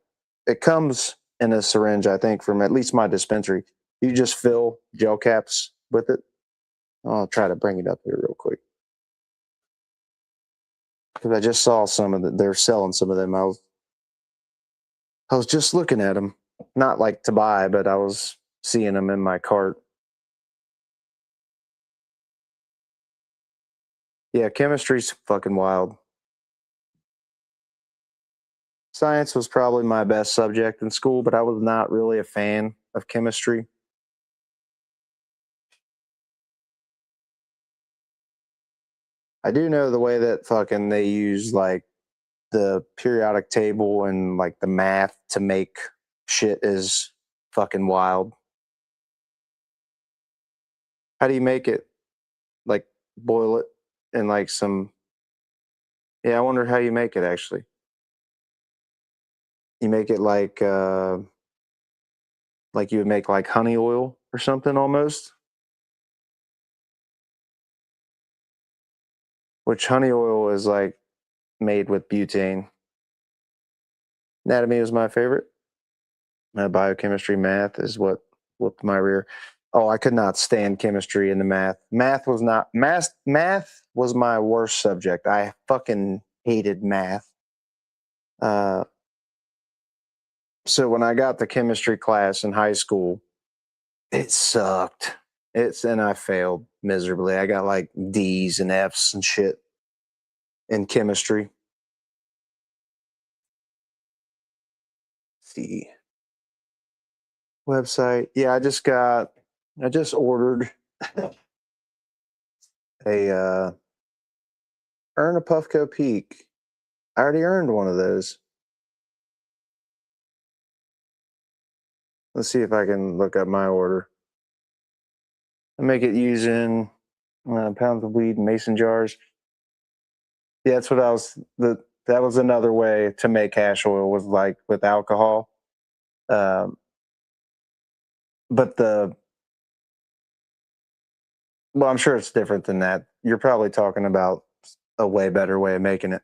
It comes in a syringe, I think, from at least my dispensary. You just fill gel caps with it. I'll try to bring it up here real quick because I just saw some of that. They're selling some of them. I was just looking at them, not like to buy, but I was seeing them in my cart. Yeah, chemistry's fucking wild. Science was probably my best subject in school, but I was not really a fan of chemistry. I do know the way that fucking they use like the periodic table and like the math to make shit is fucking wild. How do you make it? Like boil it in like some. Yeah, I wonder how you make it actually. You make it like you would make like honey oil or something almost. which honey oil is like made with butane. Anatomy was my favorite. Biochemistry, math is what whooped my rear. Oh, I could not stand chemistry in the math. Math was my worst subject. I fucking hated math. So when I got the chemistry class in high school, it sucked. And I failed miserably. I got like D's and F's and shit in chemistry. Let's see. Website. Yeah, I just ordered a earn a Puffco Peak. I already earned one of those. Let's see if I can look up my order. I make it using pounds of weed, mason jars. Yeah, that's what that was another way to make hash oil, was like with alcohol. But I'm sure it's different than that. You're probably talking about a way better way of making it.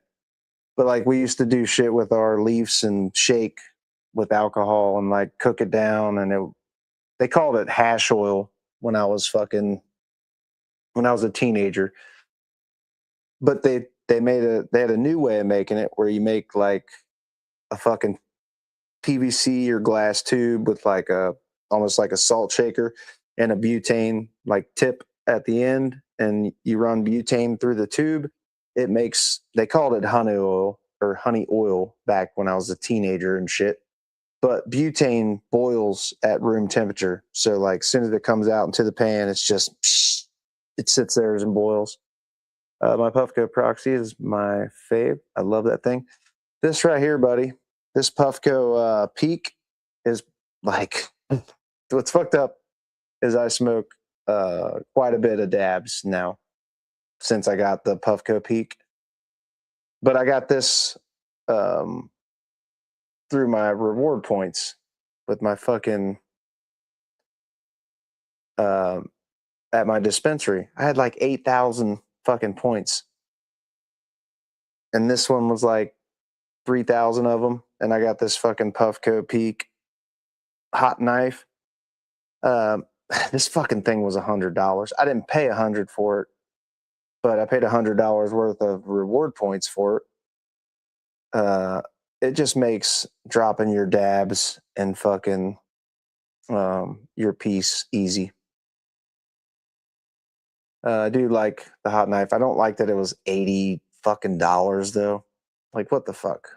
But like we used to do shit with our leaves and shake with alcohol and like cook it down, and they called it hash oil when I was a teenager. But they had a new way of making it where you make like a fucking PVC or glass tube with like almost like a salt shaker and a butane like tip at the end, and you run butane through the tube. They called it honey oil back when I was a teenager and shit. But butane boils at room temperature. So like as soon as it comes out into the pan, it sits there and boils. My Puffco Proxy is my fave. I love that thing. This right here, buddy, this Puffco Peak is like, what's fucked up is I smoke quite a bit of dabs now since I got the Puffco Peak. But I got this through my reward points with my fucking at my dispensary. I had like 8,000 fucking points. And this one was like 3,000 of them. And I got this fucking Puffco Peak hot knife. This fucking thing was $100. I didn't pay $100 for it, but I paid $100 worth of reward points for it. It just makes dropping your dabs and fucking your piece easy. I do like the hot knife. I don't like that it was $80 fucking though. Like, what the fuck?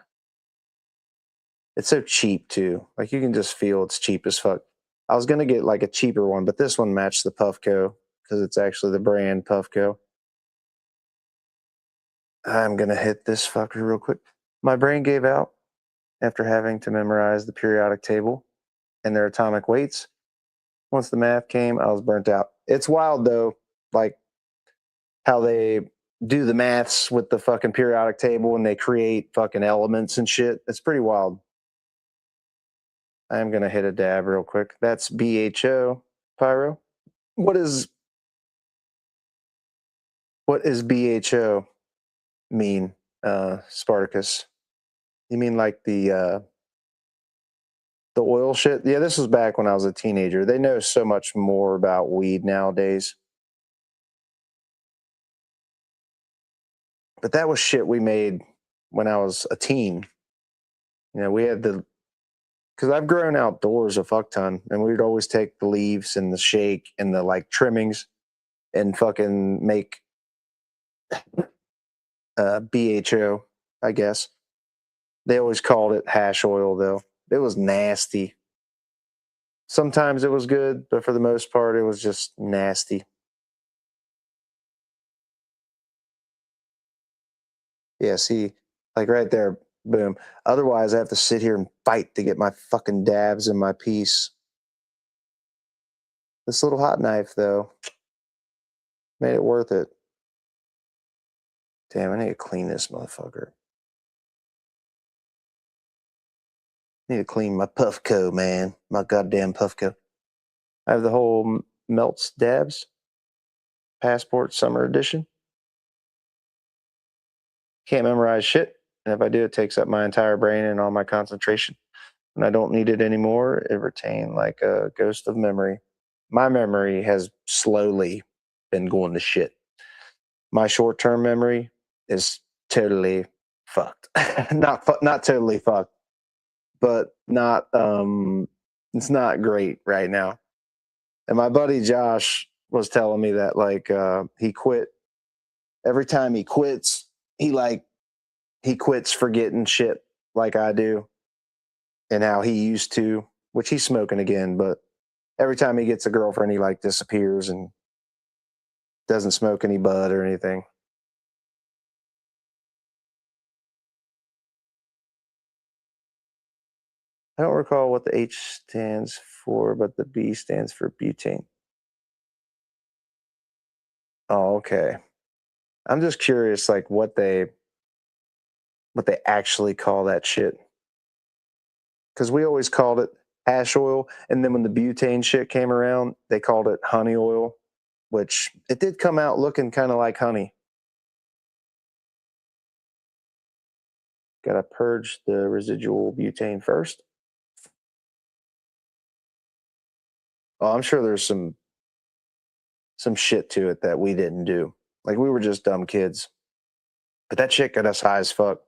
It's so cheap too. Like, you can just feel it's cheap as fuck. I was gonna get like a cheaper one, but this one matched the Puffco because it's actually the brand Puffco. I'm gonna hit this fucker real quick. My brain gave out after having to memorize the periodic table and their atomic weights. Once the math came, I was burnt out. It's wild though, like how they do the maths with the fucking periodic table and they create fucking elements and shit. It's pretty wild. I'm gonna hit a dab real quick. That's BHO, Pyro. What is BHO mean, Spartacus? You mean like the oil shit? Yeah, this was back when I was a teenager. They know so much more about weed nowadays. But that was shit we made when I was a teen. You know, we had because I've grown outdoors a fuck ton, and we'd always take the leaves and the shake and the like trimmings and fucking make BHO, I guess. They always called it hash oil, though. It was nasty. Sometimes it was good, but for the most part, it was just nasty. Yeah, see, like right there, boom. Otherwise, I have to sit here and fight to get my fucking dabs in my piece. This little hot knife, though, made it worth it. Damn, I need to clean this motherfucker. I need to clean my Puffco, man. My goddamn Puffco. I have the whole Melts Dabs Passport Summer Edition. Can't memorize shit. And if I do, it takes up my entire brain and all my concentration. When I don't need it anymore, it retained like a ghost of memory. My memory has slowly been going to shit. My short-term memory is totally fucked. not totally fucked, but not it's not great right now. And my buddy Josh was telling me that like he quit. Every time he quits, he quits forgetting shit like I do and how he used to, which he's smoking again, but every time he gets a girlfriend, he like disappears and doesn't smoke any bud or anything. I don't recall what the H stands for, but the B stands for butane. Oh, okay. I'm just curious, like what they actually call that shit. Because we always called it hash oil, and then when the butane shit came around, they called it honey oil, which it did come out looking kind of like honey. Got to purge the residual butane first. Oh, I'm sure there's some shit to it that we didn't do. Like we were just dumb kids. But that shit got us high as fuck.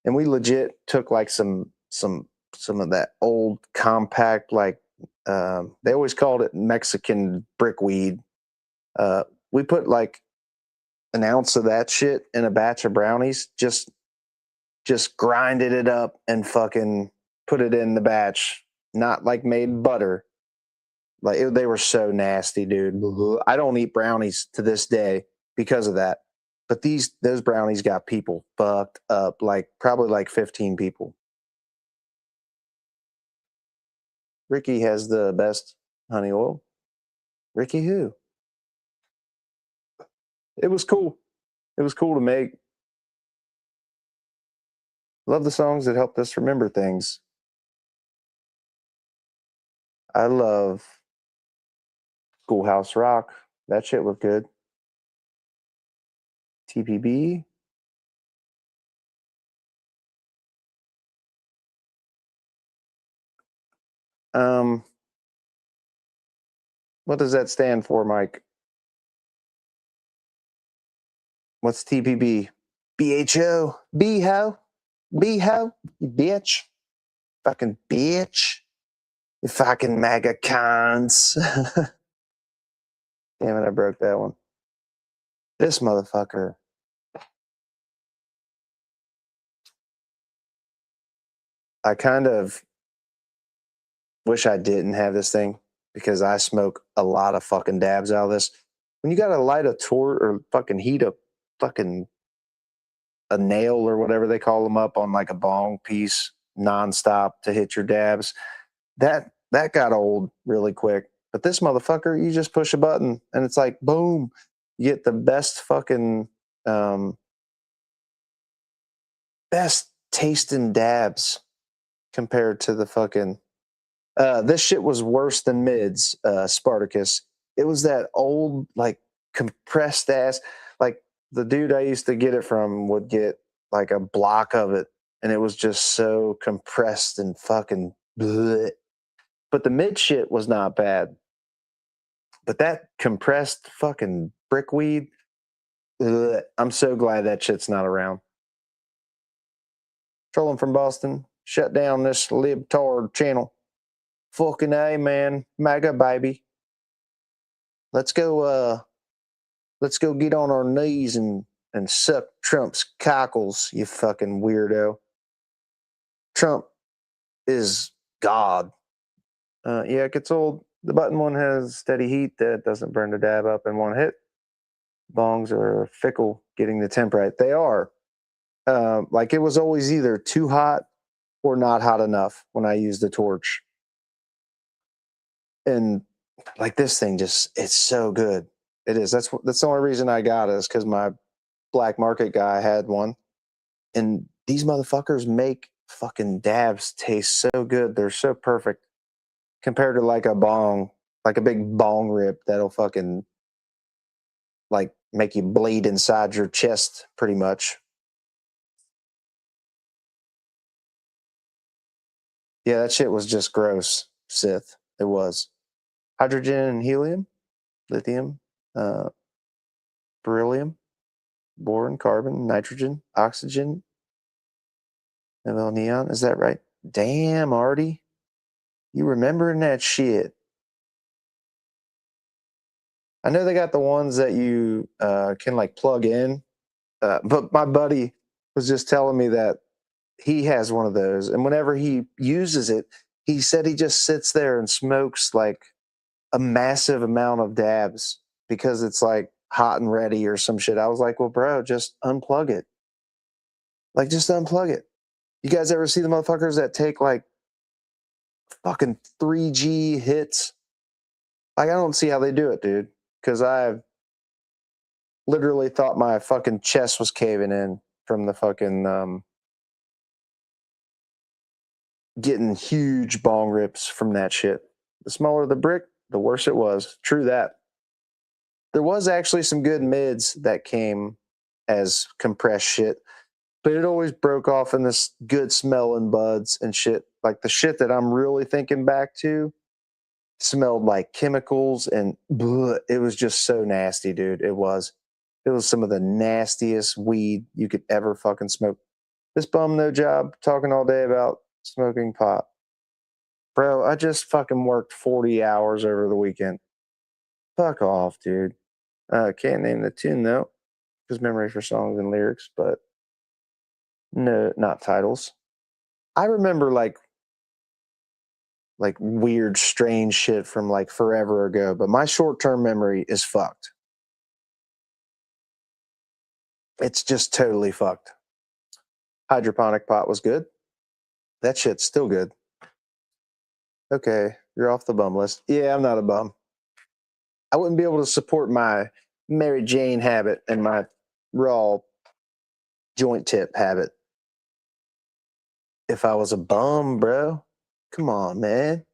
And we legit took like some of that old compact, like they always called it Mexican brickweed. We put like an ounce of that shit in a batch of brownies, just grinded it up and fucking put it in the batch, not like made butter. Like they were so nasty, dude. I don't eat brownies to this day because of that. But those brownies got people fucked up, like probably like 15 people. Ricky has the best honey oil. Ricky who? It was cool. It was cool to make. Love the songs that helped us remember things. I love Schoolhouse Rock. That shit was good. TPB. What does that stand for, Mike? What's TPB? BHO? BHO? BHO? You bitch. Fucking bitch. You fucking MAGA cons. Damn it, I broke that one. This motherfucker. I kind of wish I didn't have this thing because I smoke a lot of fucking dabs out of this. When you gotta light a torch or fucking heat a fucking a nail or whatever they call them up on like a bong piece nonstop to hit your dabs, that got old really quick. But this motherfucker, you just push a button and it's like boom, you get the best fucking best tasting dabs compared to the fucking this shit was worse than Mids, Spartacus. It was that old, like, compressed ass. Like, the dude I used to get it from would get, like, a block of it, and it was just so compressed and fucking bleh. But the Mid shit was not bad. But that compressed fucking brickweed, bleh, I'm so glad that shit's not around. Trolling from Boston, shut down this libtard channel. Fucking A, man. MAGA, baby. Let's go get on our knees and suck Trump's cockles, you fucking weirdo. Trump is God. Yeah, it gets old. The button one has steady heat that doesn't burn the dab up in one hit. Bongs are fickle getting the temp right. They are. Like it was always either too hot or not hot enough when I used the torch. And like this thing it's so good. It is. That's the only reason I got it is because my black market guy had one. And these motherfuckers make fucking dabs taste so good. They're so perfect compared to like a bong, like a big bong rip that'll fucking like make you bleed inside your chest pretty much. Yeah, that shit was just gross, Sith. It was. Hydrogen and helium, lithium, beryllium, boron, carbon, nitrogen, oxygen, and neon. Is that right? Damn, Artie. You remembering that shit. I know they got the ones that you can like plug in, but my buddy was just telling me that he has one of those, and whenever he uses it, he said he just sits there and smokes like a massive amount of dabs because it's like hot and ready or some shit. I was like, well, bro, just unplug it. Like, just unplug it. You guys ever see the motherfuckers that take like fucking 3G hits? Like, I don't see how they do it, dude. Because I've literally thought my fucking chest was caving in from the fucking getting huge bong rips from that shit. The smaller the brick, the worse it was. True that. There was actually some good mids that came as compressed shit, but it always broke off in this good smelling buds and shit. Like the shit that I'm really thinking back to smelled like chemicals and bleh, it was just so nasty, dude. It was some of the nastiest weed you could ever fucking smoke. This bum no job talking all day about smoking pot. Bro, I just fucking worked 40 hours over the weekend. Fuck off, dude. Can't name the tune though, because memory for songs and lyrics, but no, not titles. I remember like weird, strange shit from like forever ago, but my short-term memory is fucked. It's just totally fucked. Hydroponic pot was good. That shit's still good. Okay, you're off the bum list. Yeah, I'm not a bum. I wouldn't be able to support my Mary Jane habit and my raw joint tip habit if I was a bum, bro. Come on, man.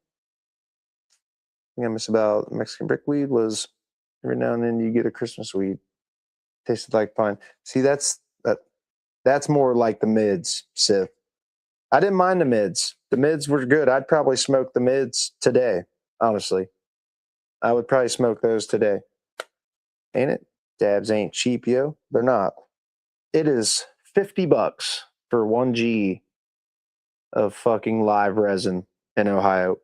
Thing I miss about Mexican brickweed was every now and then you get a Christmas weed. Tasted like pine. See, that's more like the mids, Sith. I didn't mind the mids. The mids were good. I'd probably smoke the mids today, honestly. I would probably smoke those today. Ain't it? Dabs ain't cheap, yo. They're not. It is $50 for 1G of fucking live resin in Ohio.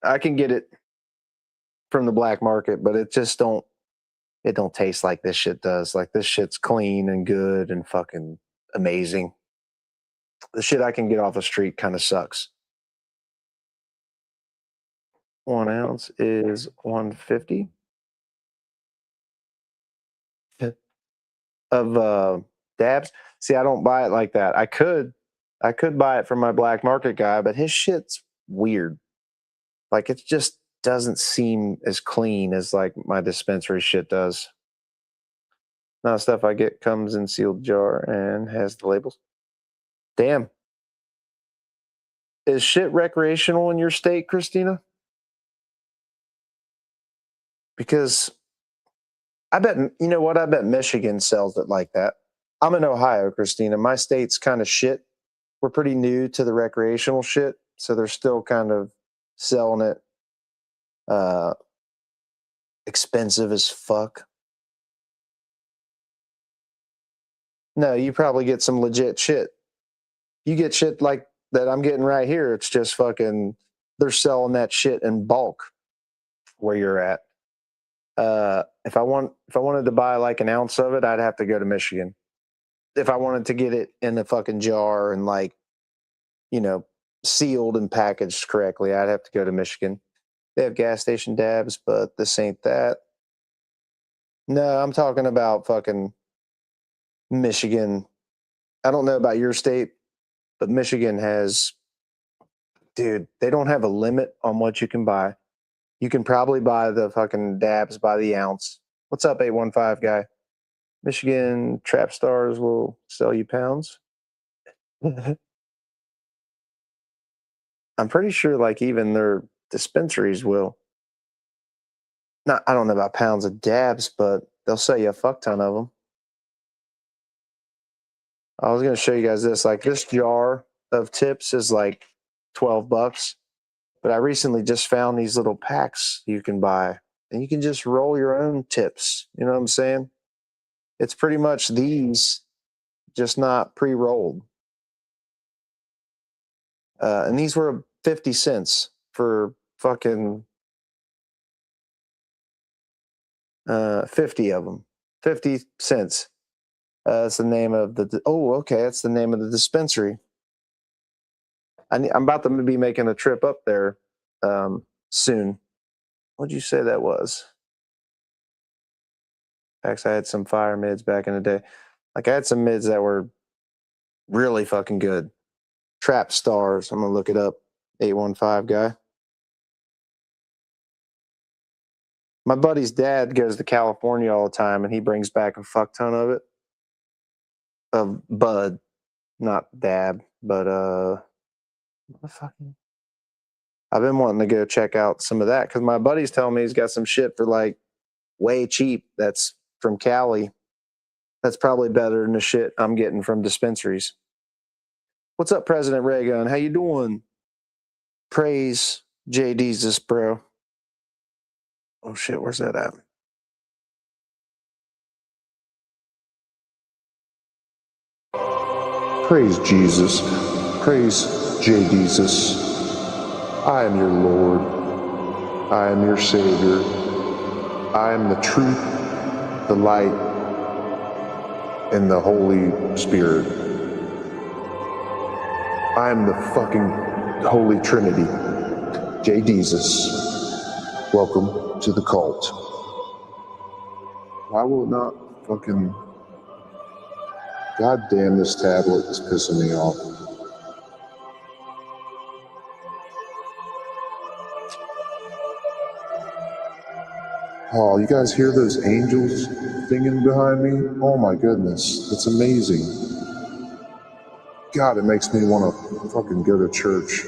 I can get it from the black market, but it don't taste like this shit does. Like this shit's clean and good and fucking amazing. The shit I can get off the street kind of sucks. 1 ounce is $150 of dabs. See, I don't buy it like that. I could buy it from my black market guy, but his shit's weird. Like it just doesn't seem as clean as like my dispensary shit does. Now the stuff I get comes in sealed jar and has the labels. Damn. Is shit recreational in your state, Christina? Because I bet, you know what? I bet Michigan sells it like that. I'm in Ohio, Christina. My state's kind of shit. We're pretty new to the recreational shit, so they're still kind of selling it expensive as fuck. No, you probably get some legit shit. You get shit like that I'm getting right here. It's just fucking, they're selling that shit in bulk where you're at. If I wanted to buy like an ounce of it, I'd have to go to Michigan. If I wanted to get it in a fucking jar and like, you know, sealed and packaged correctly, I'd have to go to Michigan. They have gas station dabs, but this ain't that. No, I'm talking about fucking Michigan. I don't know about your state, but Michigan has, dude, they don't have a limit on what you can buy. You can probably buy the fucking dabs by the ounce. What's up, 815 guy? Michigan trap stars will sell you pounds. I'm pretty sure like even their dispensaries will. Not, I don't know about pounds of dabs, but they'll sell you a fuck ton of them. I was going to show you guys this. Like this jar of tips is like $12. But I recently just found these little packs you can buy, and you can just roll your own tips. You know what I'm saying? It's pretty much these, just not pre-rolled. And these were 50 cents for fucking 50 of them. 50 cents. That's the name of the. Oh, okay. That's the name of the dispensary. I'm about to be making a trip up there soon. What'd you say that was? Actually, I had some fire mids back in the day. Like I had some mids that were really fucking good. Trap Stars. I'm gonna look it up. 815 guy. My buddy's dad goes to California all the time, and he brings back a fuck ton of it. Of bud, not dab, but motherfucking. I've been wanting to go check out some of that because my buddy's telling me he's got some shit for like way cheap. That's from Cali. That's probably better than the shit I'm getting from dispensaries. What's up, President Reagan? How you doing? Praise JD's, bro. Oh shit, where's that at? Praise Jesus. Praise JD's. I am your Lord. I am your Savior. I am the truth, the light, and the Holy Spirit. I am the fucking Holy Trinity. JD's. Welcome to the cult. Why will it not fucking... God damn, this tablet is pissing me off. Oh, you guys hear those angels singing behind me? Oh my goodness, it's amazing. God, it makes me want to fucking go to church.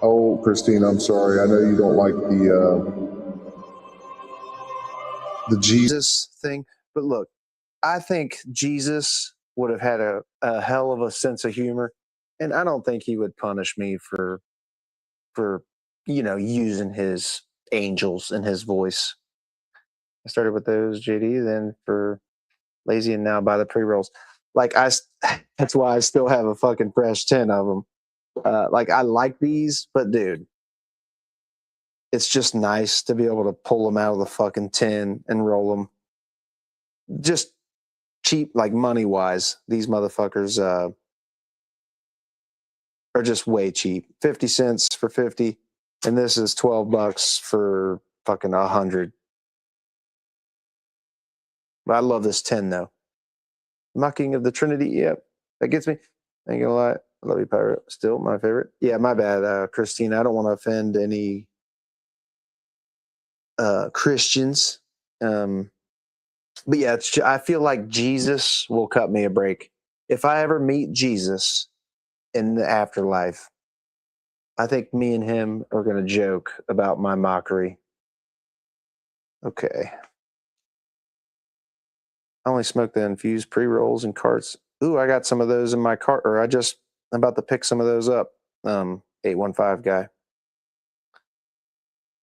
Oh, Christine, I'm sorry. I know you don't like the Jesus thing, but look, I think Jesus would have had a hell of a sense of humor, and I don't think he would punish me for using his angels in his voice. I started with those JD, then for lazy, and now by the pre-rolls. Like that's why I still have a fucking fresh 10 of them. Like I like these, but dude, it's just nice to be able to pull them out of the fucking tin and roll them. Just cheap, like money wise. These motherfuckers are just way cheap. 50 cents for 50, and this is $12 for fucking 100. But I love this 10 though. Mocking of the Trinity, yep, that gets me. Ain't gonna lie, I love you, Pirate. Still my favorite. Yeah, my bad, Christine. I don't want to offend any Christians. But yeah, I feel like Jesus will cut me a break. If I ever meet Jesus in the afterlife, I think me and him are going to joke about my mockery. Okay. I only smoke the infused pre-rolls and carts. Ooh, I got some of those in my cart, or I'm about to pick some of those up. 815 guy.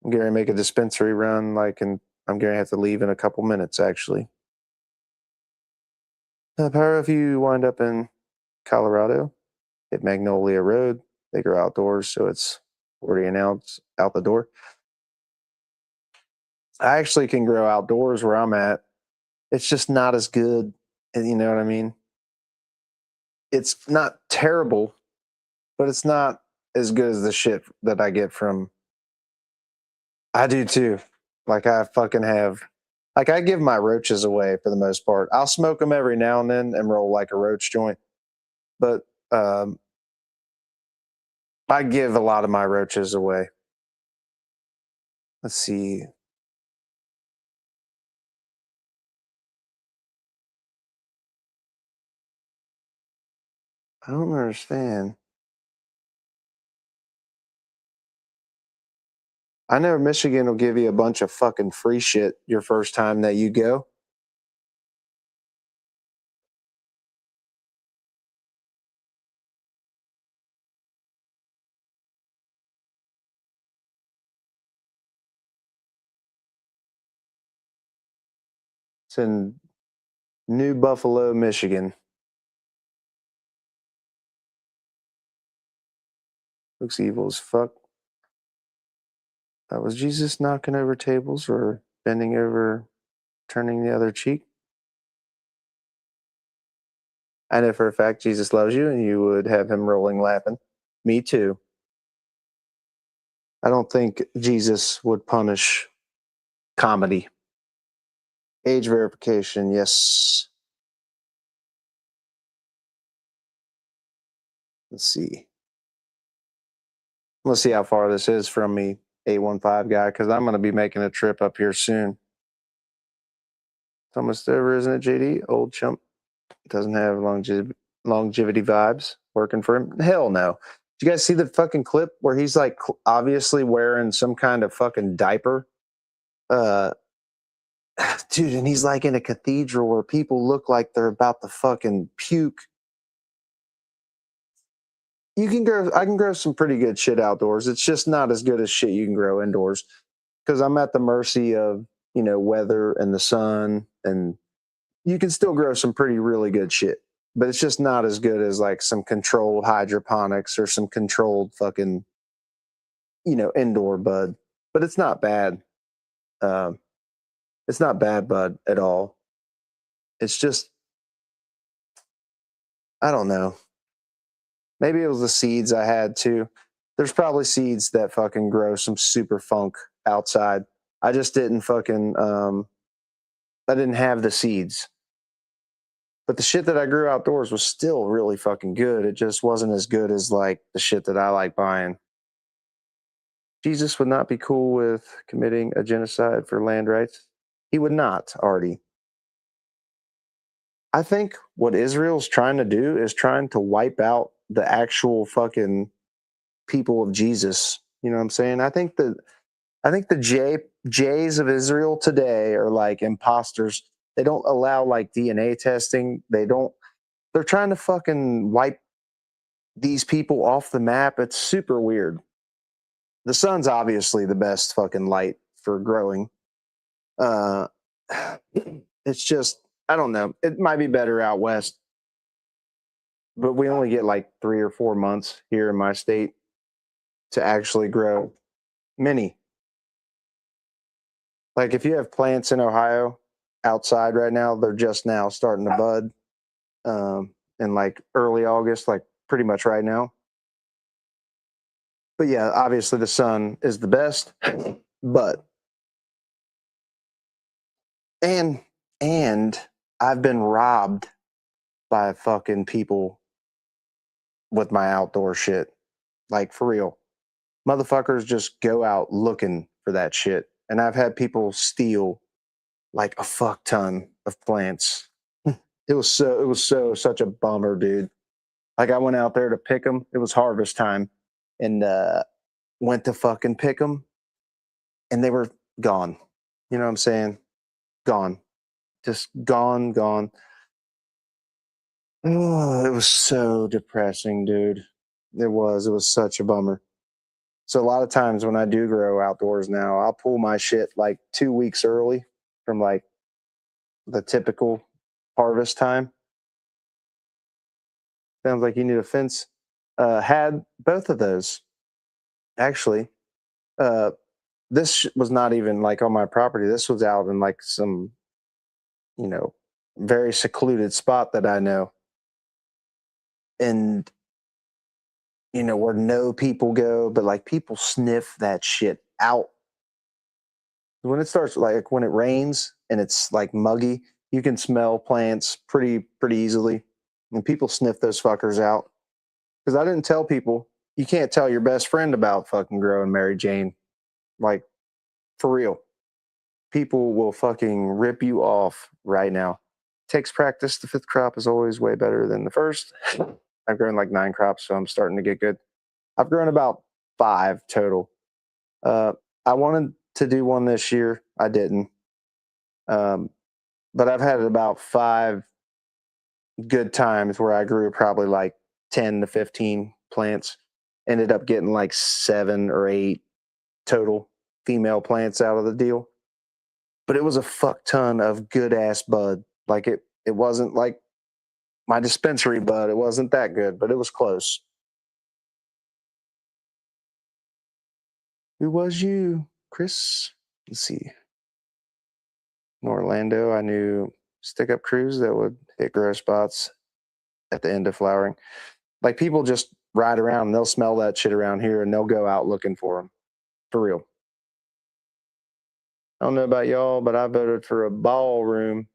I'm going to make a dispensary run, and I'm going to have to leave in a couple minutes, actually. Power, if you wind up in Colorado, hit Magnolia Road. They grow outdoors, so it's 40 an ounce out the door. I actually can grow outdoors where I'm at. It's just not as good. You know what I mean? It's not terrible, but it's not as good as the shit that I get from. I do too. Like I fucking have. Like I give my roaches away for the most part. I'll smoke them every now and then and roll like a roach joint, but I give a lot of my roaches away. Let's see. I don't understand. I know Michigan will give you a bunch of fucking free shit your first time that you go. It's in New Buffalo, Michigan. Looks evil as fuck. Was Jesus knocking over tables or bending over, turning the other cheek? I know for a fact Jesus loves you and you would have him rolling laughing. Me too. I don't think Jesus would punish comedy. Age verification, yes. Let's see. Let's see how far this is from me, 815 guy, because I'm going to be making a trip up here soon. It's almost over, isn't it, JD? Old chump. Doesn't have longevity vibes working for him. Hell no. Did you guys see the fucking clip where he's like obviously wearing some kind of fucking diaper? Dude, and he's like in a cathedral where people look like they're about to fucking puke. I can grow some pretty good shit outdoors. It's just not as good as shit you can grow indoors because I'm at the mercy of, weather and the sun, and you can still grow some pretty really good shit, but it's just not as good as like some controlled hydroponics or some controlled fucking, indoor bud. But it's not bad. It's not bad bud at all. It's just, I don't know. Maybe it was the seeds I had too. There's probably seeds that fucking grow some super funk outside. I just didn't fucking, I didn't have the seeds. But the shit that I grew outdoors was still really fucking good. It just wasn't as good as like the shit that I like buying. Jesus would not be cool with committing a genocide for land rights. He would not, Artie. I think what Israel's trying to do is trying to wipe out the actual fucking people of Jesus. You know what I'm saying? I think the Jays of Israel today are like imposters. They don't allow like DNA testing. They're trying to fucking wipe these people off the map. It's super weird. The sun's obviously the best fucking light for growing. It's just, I don't know. It might be better out west, but we only get like 3 or 4 months here in my state to actually grow many. Like if you have plants in Ohio outside right now, they're just now starting to bud in like early August, like pretty much right now. But yeah, obviously the sun is the best, but and I've been robbed by fucking people with my outdoor shit. Like for real. Motherfuckers just go out looking for that shit. And I've had people steal like a fuck ton of plants. It was such a bummer, dude. Like I went out there to pick them. It was harvest time and went to fucking pick them and they were gone. You know what I'm saying? Gone. Just gone. Oh, it was so depressing, dude. It was such a bummer. So a lot of times when I do grow outdoors now, I'll pull my shit like 2 weeks early from like the typical harvest time. Sounds like you need a fence. Had both of those. Actually, this was not even like on my property. This was out in like some, very secluded spot that I know. And, where no people go, but like people sniff that shit out. When it starts, like when it rains and it's like muggy, you can smell plants pretty easily. And people sniff those fuckers out. Because I didn't tell people, you can't tell your best friend about fucking growing Mary Jane. Like, for real. People will fucking rip you off right now. Takes practice. The 5th crop is always way better than the first. I've grown like 9 crops, so I'm starting to get good. I've grown about 5 total. I wanted to do one this year. I didn't. But I've had about 5 good times where I grew probably like 10 to 15 plants. Ended up getting like 7 or 8 total female plants out of the deal. but it was a fuck ton of good ass bud. Like it wasn't like my dispensary bud. It wasn't that good, but it was close. Who was you, Chris? Let's see. In Orlando, I knew stick-up crews that would hit grow spots at the end of flowering. Like people just ride around and they'll smell that shit around here and they'll go out looking for them. For real. I don't know about y'all, but I voted for a ballroom.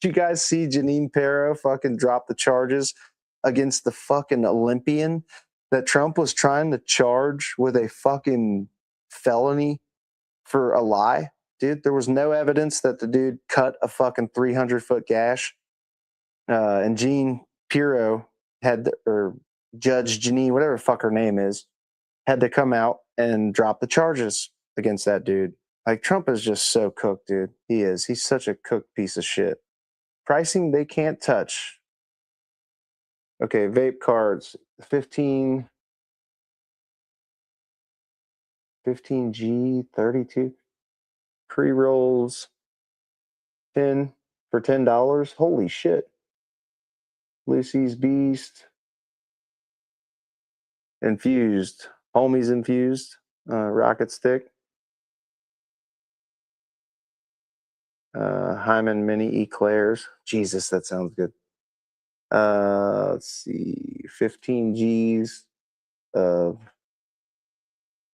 Did you guys see Janine Pirro fucking drop the charges against the fucking Olympian that Trump was trying to charge with a fucking felony for a lie? Dude, there was no evidence that the dude cut a fucking 300-foot gash. And Jean Pirro or Judge Janine, whatever the fuck her name is, had to come out and drop the charges against that dude. Like, Trump is just so cooked, dude. He is. He's such a cooked piece of shit. Pricing they can't touch. Okay, vape cards. 15G, 32. Pre-rolls, 10 for $10. Holy shit. Lucy's Beast. Infused. Homies Infused. Rocket Stick. Hyman Mini Eclairs. Jesus, that sounds good. Let's see. 15 G's of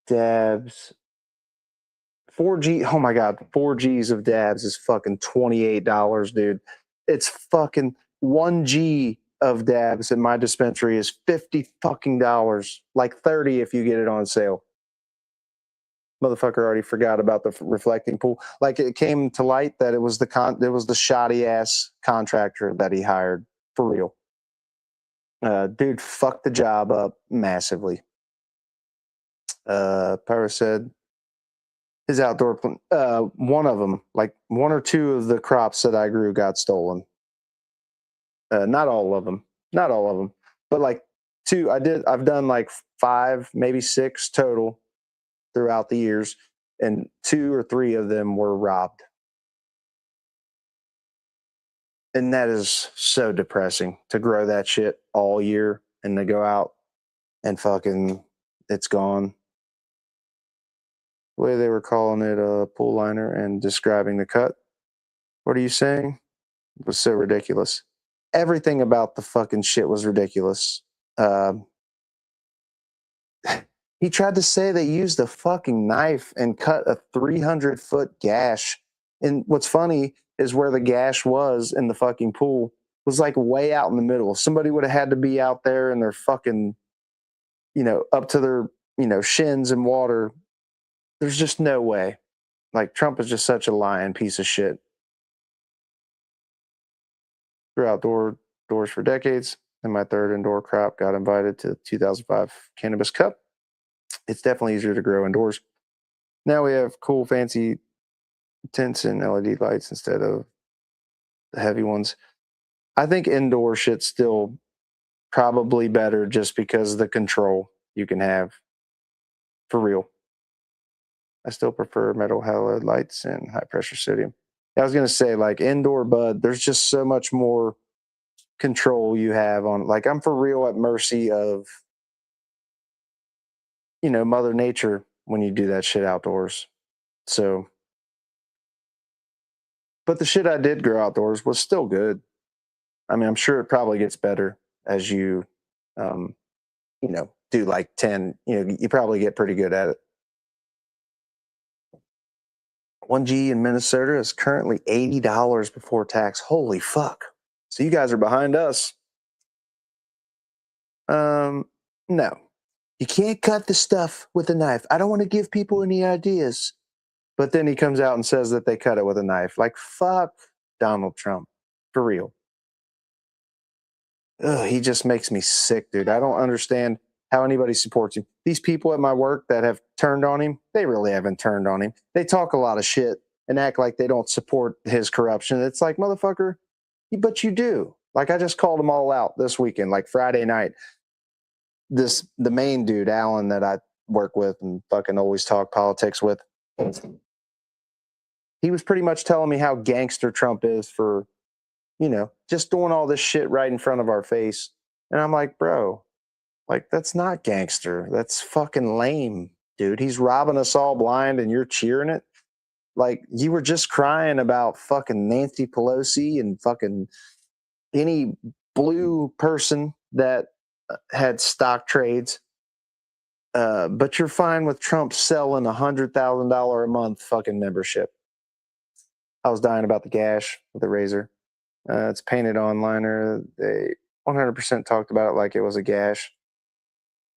dabs. 4G. Oh my God. 4 G's of dabs is fucking $28, dude. It's fucking 1 G of dabs in my dispensary is $50 fucking dollars. Like 30 if you get it on sale. Motherfucker already forgot about the reflecting pool. Like it came to light that it was the shoddy ass contractor that he hired for real. Dude fucked the job up massively. Pyro said his outdoor one of them, like 1 or 2 of the crops that I grew got stolen. Not all of them, but like 2. I've done like 5, maybe 6 total throughout the years, and 2 or 3 of them were robbed. And that is so depressing to grow that shit all year and to go out and fucking it's gone. The way they were calling it a pool liner and describing the cut. What are you saying? It was so ridiculous. Everything about the fucking shit was ridiculous. He tried to say they used a fucking knife and cut a 300-foot gash. And what's funny is where the gash was in the fucking pool was like way out in the middle. Somebody would have had to be out there in their fucking, up to their, shins in water. There's just no way. Like, Trump is just such a lying piece of shit. Grew outdoors for decades, and my 3rd indoor crop got invited to the 2005 Cannabis Cup. It's definitely easier to grow indoors. Now we have cool, fancy tints and LED lights instead of the heavy ones. I think indoor shit's still probably better just because of the control you can have. For real. I still prefer metal halide lights and high pressure sodium. I was going to say, like, indoor bud, there's just so much more control you have on, like, I'm for real at mercy of, Mother Nature when you do that shit outdoors. So, but the shit I did grow outdoors was still good. I mean, I'm sure it probably gets better as you, do like 10, you probably get pretty good at it. 1G in Minnesota is currently $80 before tax. Holy fuck. So you guys are behind us. No. You can't cut the stuff with a knife. I don't want to give people any ideas. But then he comes out and says that they cut it with a knife. Like, fuck Donald Trump. For real. Ugh, he just makes me sick, dude. I don't understand how anybody supports him. These people at my work that have turned on him, they really haven't turned on him. They talk a lot of shit and act like they don't support his corruption. It's like, motherfucker, but you do. Like, I just called them all out this weekend, like Friday night. The main dude, Alan, that I work with and fucking always talk politics with, he was pretty much telling me how gangster Trump is for, you know, just doing all this shit right in front of our face. And I'm like, bro, like, that's not gangster. That's fucking lame, dude. He's robbing us all blind and you're cheering it. Like, you were just crying about fucking Nancy Pelosi and fucking any blue person that had stock trades. But you're fine with Trump selling $100,000 a month fucking membership. I was dying about the gash with a razor. It's painted on liner. They 100% talked about it like it was a gash.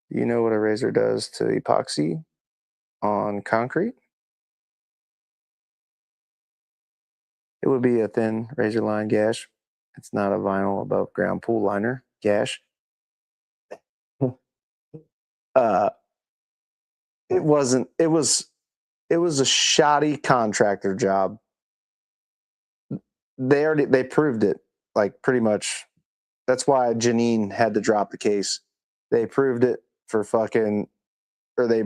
You know what a razor does to epoxy on concrete? It would be a thin razor line gash. It's not a vinyl above ground pool liner gash. It wasn't. It was a shoddy contractor job. They proved it, like, pretty much. That's why Janine had to drop the case. They proved it for fucking, or they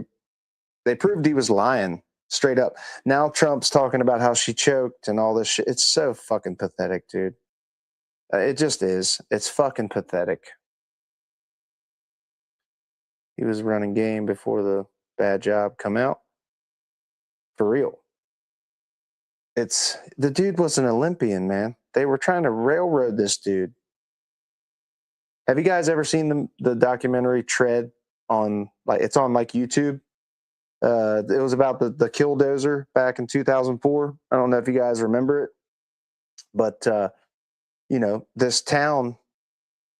proved he was lying straight up. Now Trump's talking about how she choked and all this shit. It's so fucking pathetic, dude. It just is. It's fucking pathetic. He was running game before the bad job come out. For real. The dude was an Olympian, man. They were trying to railroad this dude. Have you guys ever seen the documentary Tread on, like, it's on like YouTube? It was about the killdozer back in 2004. I don't know if you guys remember it, but you know, this town,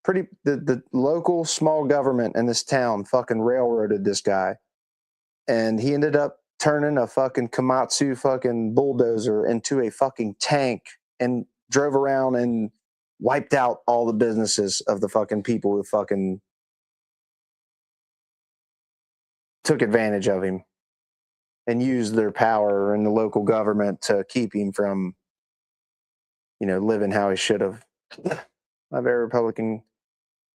the local small government in this town fucking railroaded this guy, and he ended up turning a fucking Komatsu fucking bulldozer into a fucking tank and drove around and wiped out all the businesses of the fucking people who fucking took advantage of him and used their power in the local government to keep him from, you know, living how he should have. My very Republican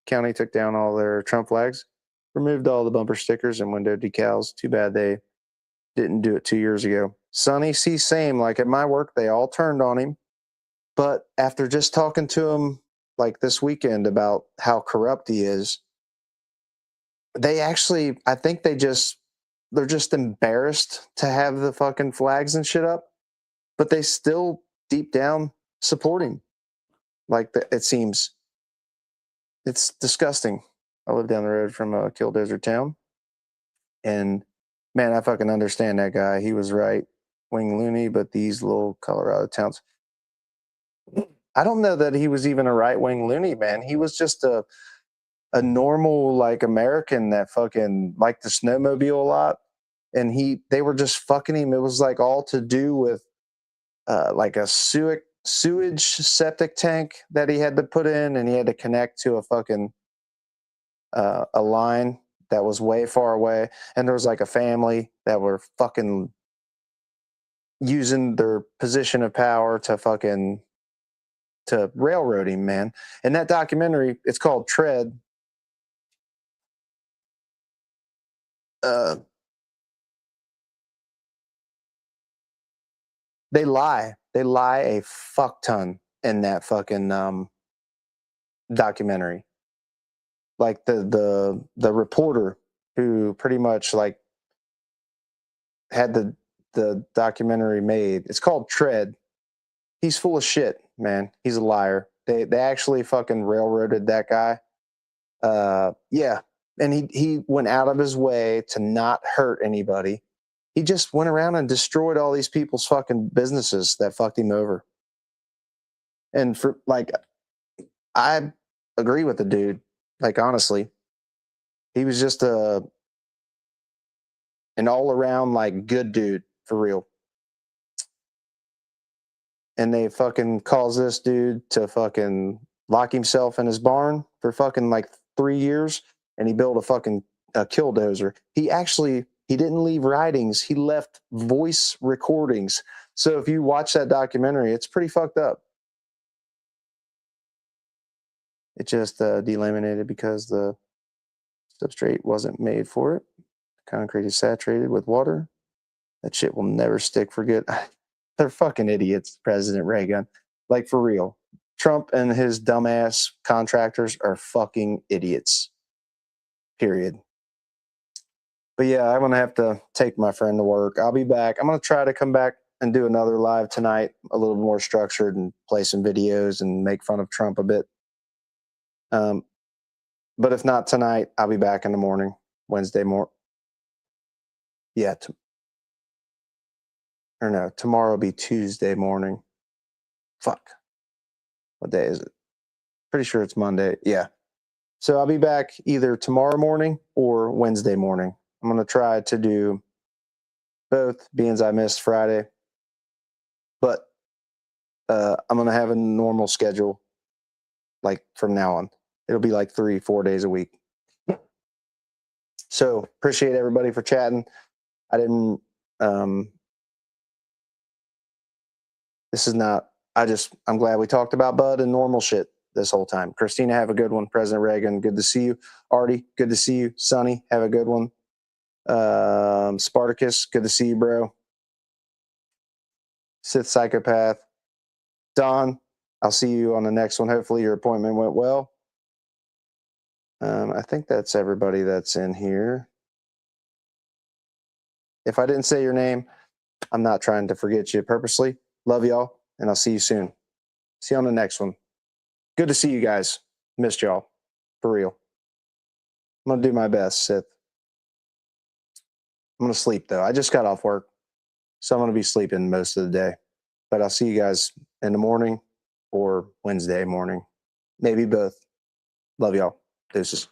county took down all their Trump flags, removed all the bumper stickers and window decals. Too bad they didn't do it 2 years ago. Sonny C. Same, like at my work, they all turned on him. But after just talking to him like this weekend about how corrupt he is, they actually, I think they're just embarrassed to have the fucking flags and shit up, but they still deep down support him. Like, it seems. It's disgusting. I live down the road from a killdozer town, and man, I fucking understand that guy. He was right wing loony, but these little Colorado towns, I don't know that he was even a right wing loony, man. He was just a normal, like, American that fucking liked the snowmobile a lot, and they were just fucking him. It was like all to do with like a sewage septic tank that he had to put in, and he had to connect to a fucking a line that was way far away, and there was like a family that were fucking using their position of power to railroad him, man. And that documentary, it's called Tread. They lie a fuck ton in that fucking documentary. Like the reporter who pretty much like had the documentary made. It's called Tread. He's full of shit, man. He's a liar. They actually fucking railroaded that guy. Yeah. And he went out of his way to not hurt anybody. He just went around and destroyed all these people's fucking businesses that fucked him over. And for, like, I agree with the dude. Like, honestly, he was just an all around, like, good dude for real. And they fucking caused this dude to fucking lock himself in his barn for fucking like 3 years, and he built a killdozer. He didn't leave writings. He left voice recordings. So if you watch that documentary, it's pretty fucked up. It just delaminated because the substrate wasn't made for it. The concrete is saturated with water. That shit will never stick for good. They're fucking idiots, President Reagan. Like, for real. Trump and his dumbass contractors are fucking idiots. Period. But yeah, I'm going to have to take my friend to work. I'll be back. I'm going to try to come back and do another live tonight, a little more structured, and play some videos and make fun of Trump a bit. But if not tonight, I'll be back in the morning, Wednesday morning. Yeah. Or no, tomorrow will be Tuesday morning. Fuck. What day is it? Pretty sure it's Monday. Yeah. So I'll be back either tomorrow morning or Wednesday morning. I'm going to try to do both, being as I missed Friday. But I'm going to have a normal schedule, like, from now on. It'll be like 3-4 days a week. So appreciate everybody for chatting. I didn't, this is not, I'm glad we talked about Bud and normal shit this whole time. Christina, have a good one. President Reagan, good to see you. Artie, good to see you. Sonny, have a good one. Spartacus, good to see you, bro. Sith Psychopath. Don, I'll see you on the next one. Hopefully your appointment went well. I think that's everybody that's in here. If I didn't say your name, I'm not trying to forget you purposely. Love y'all, and I'll see you soon. See you on the next one. Good to see you guys. Missed y'all. For real. I'm going to do my best, Sith. I'm going to sleep, though. I just got off work, so I'm going to be sleeping most of the day. But I'll see you guys in the morning or Wednesday morning. Maybe both. Love y'all. Deuces.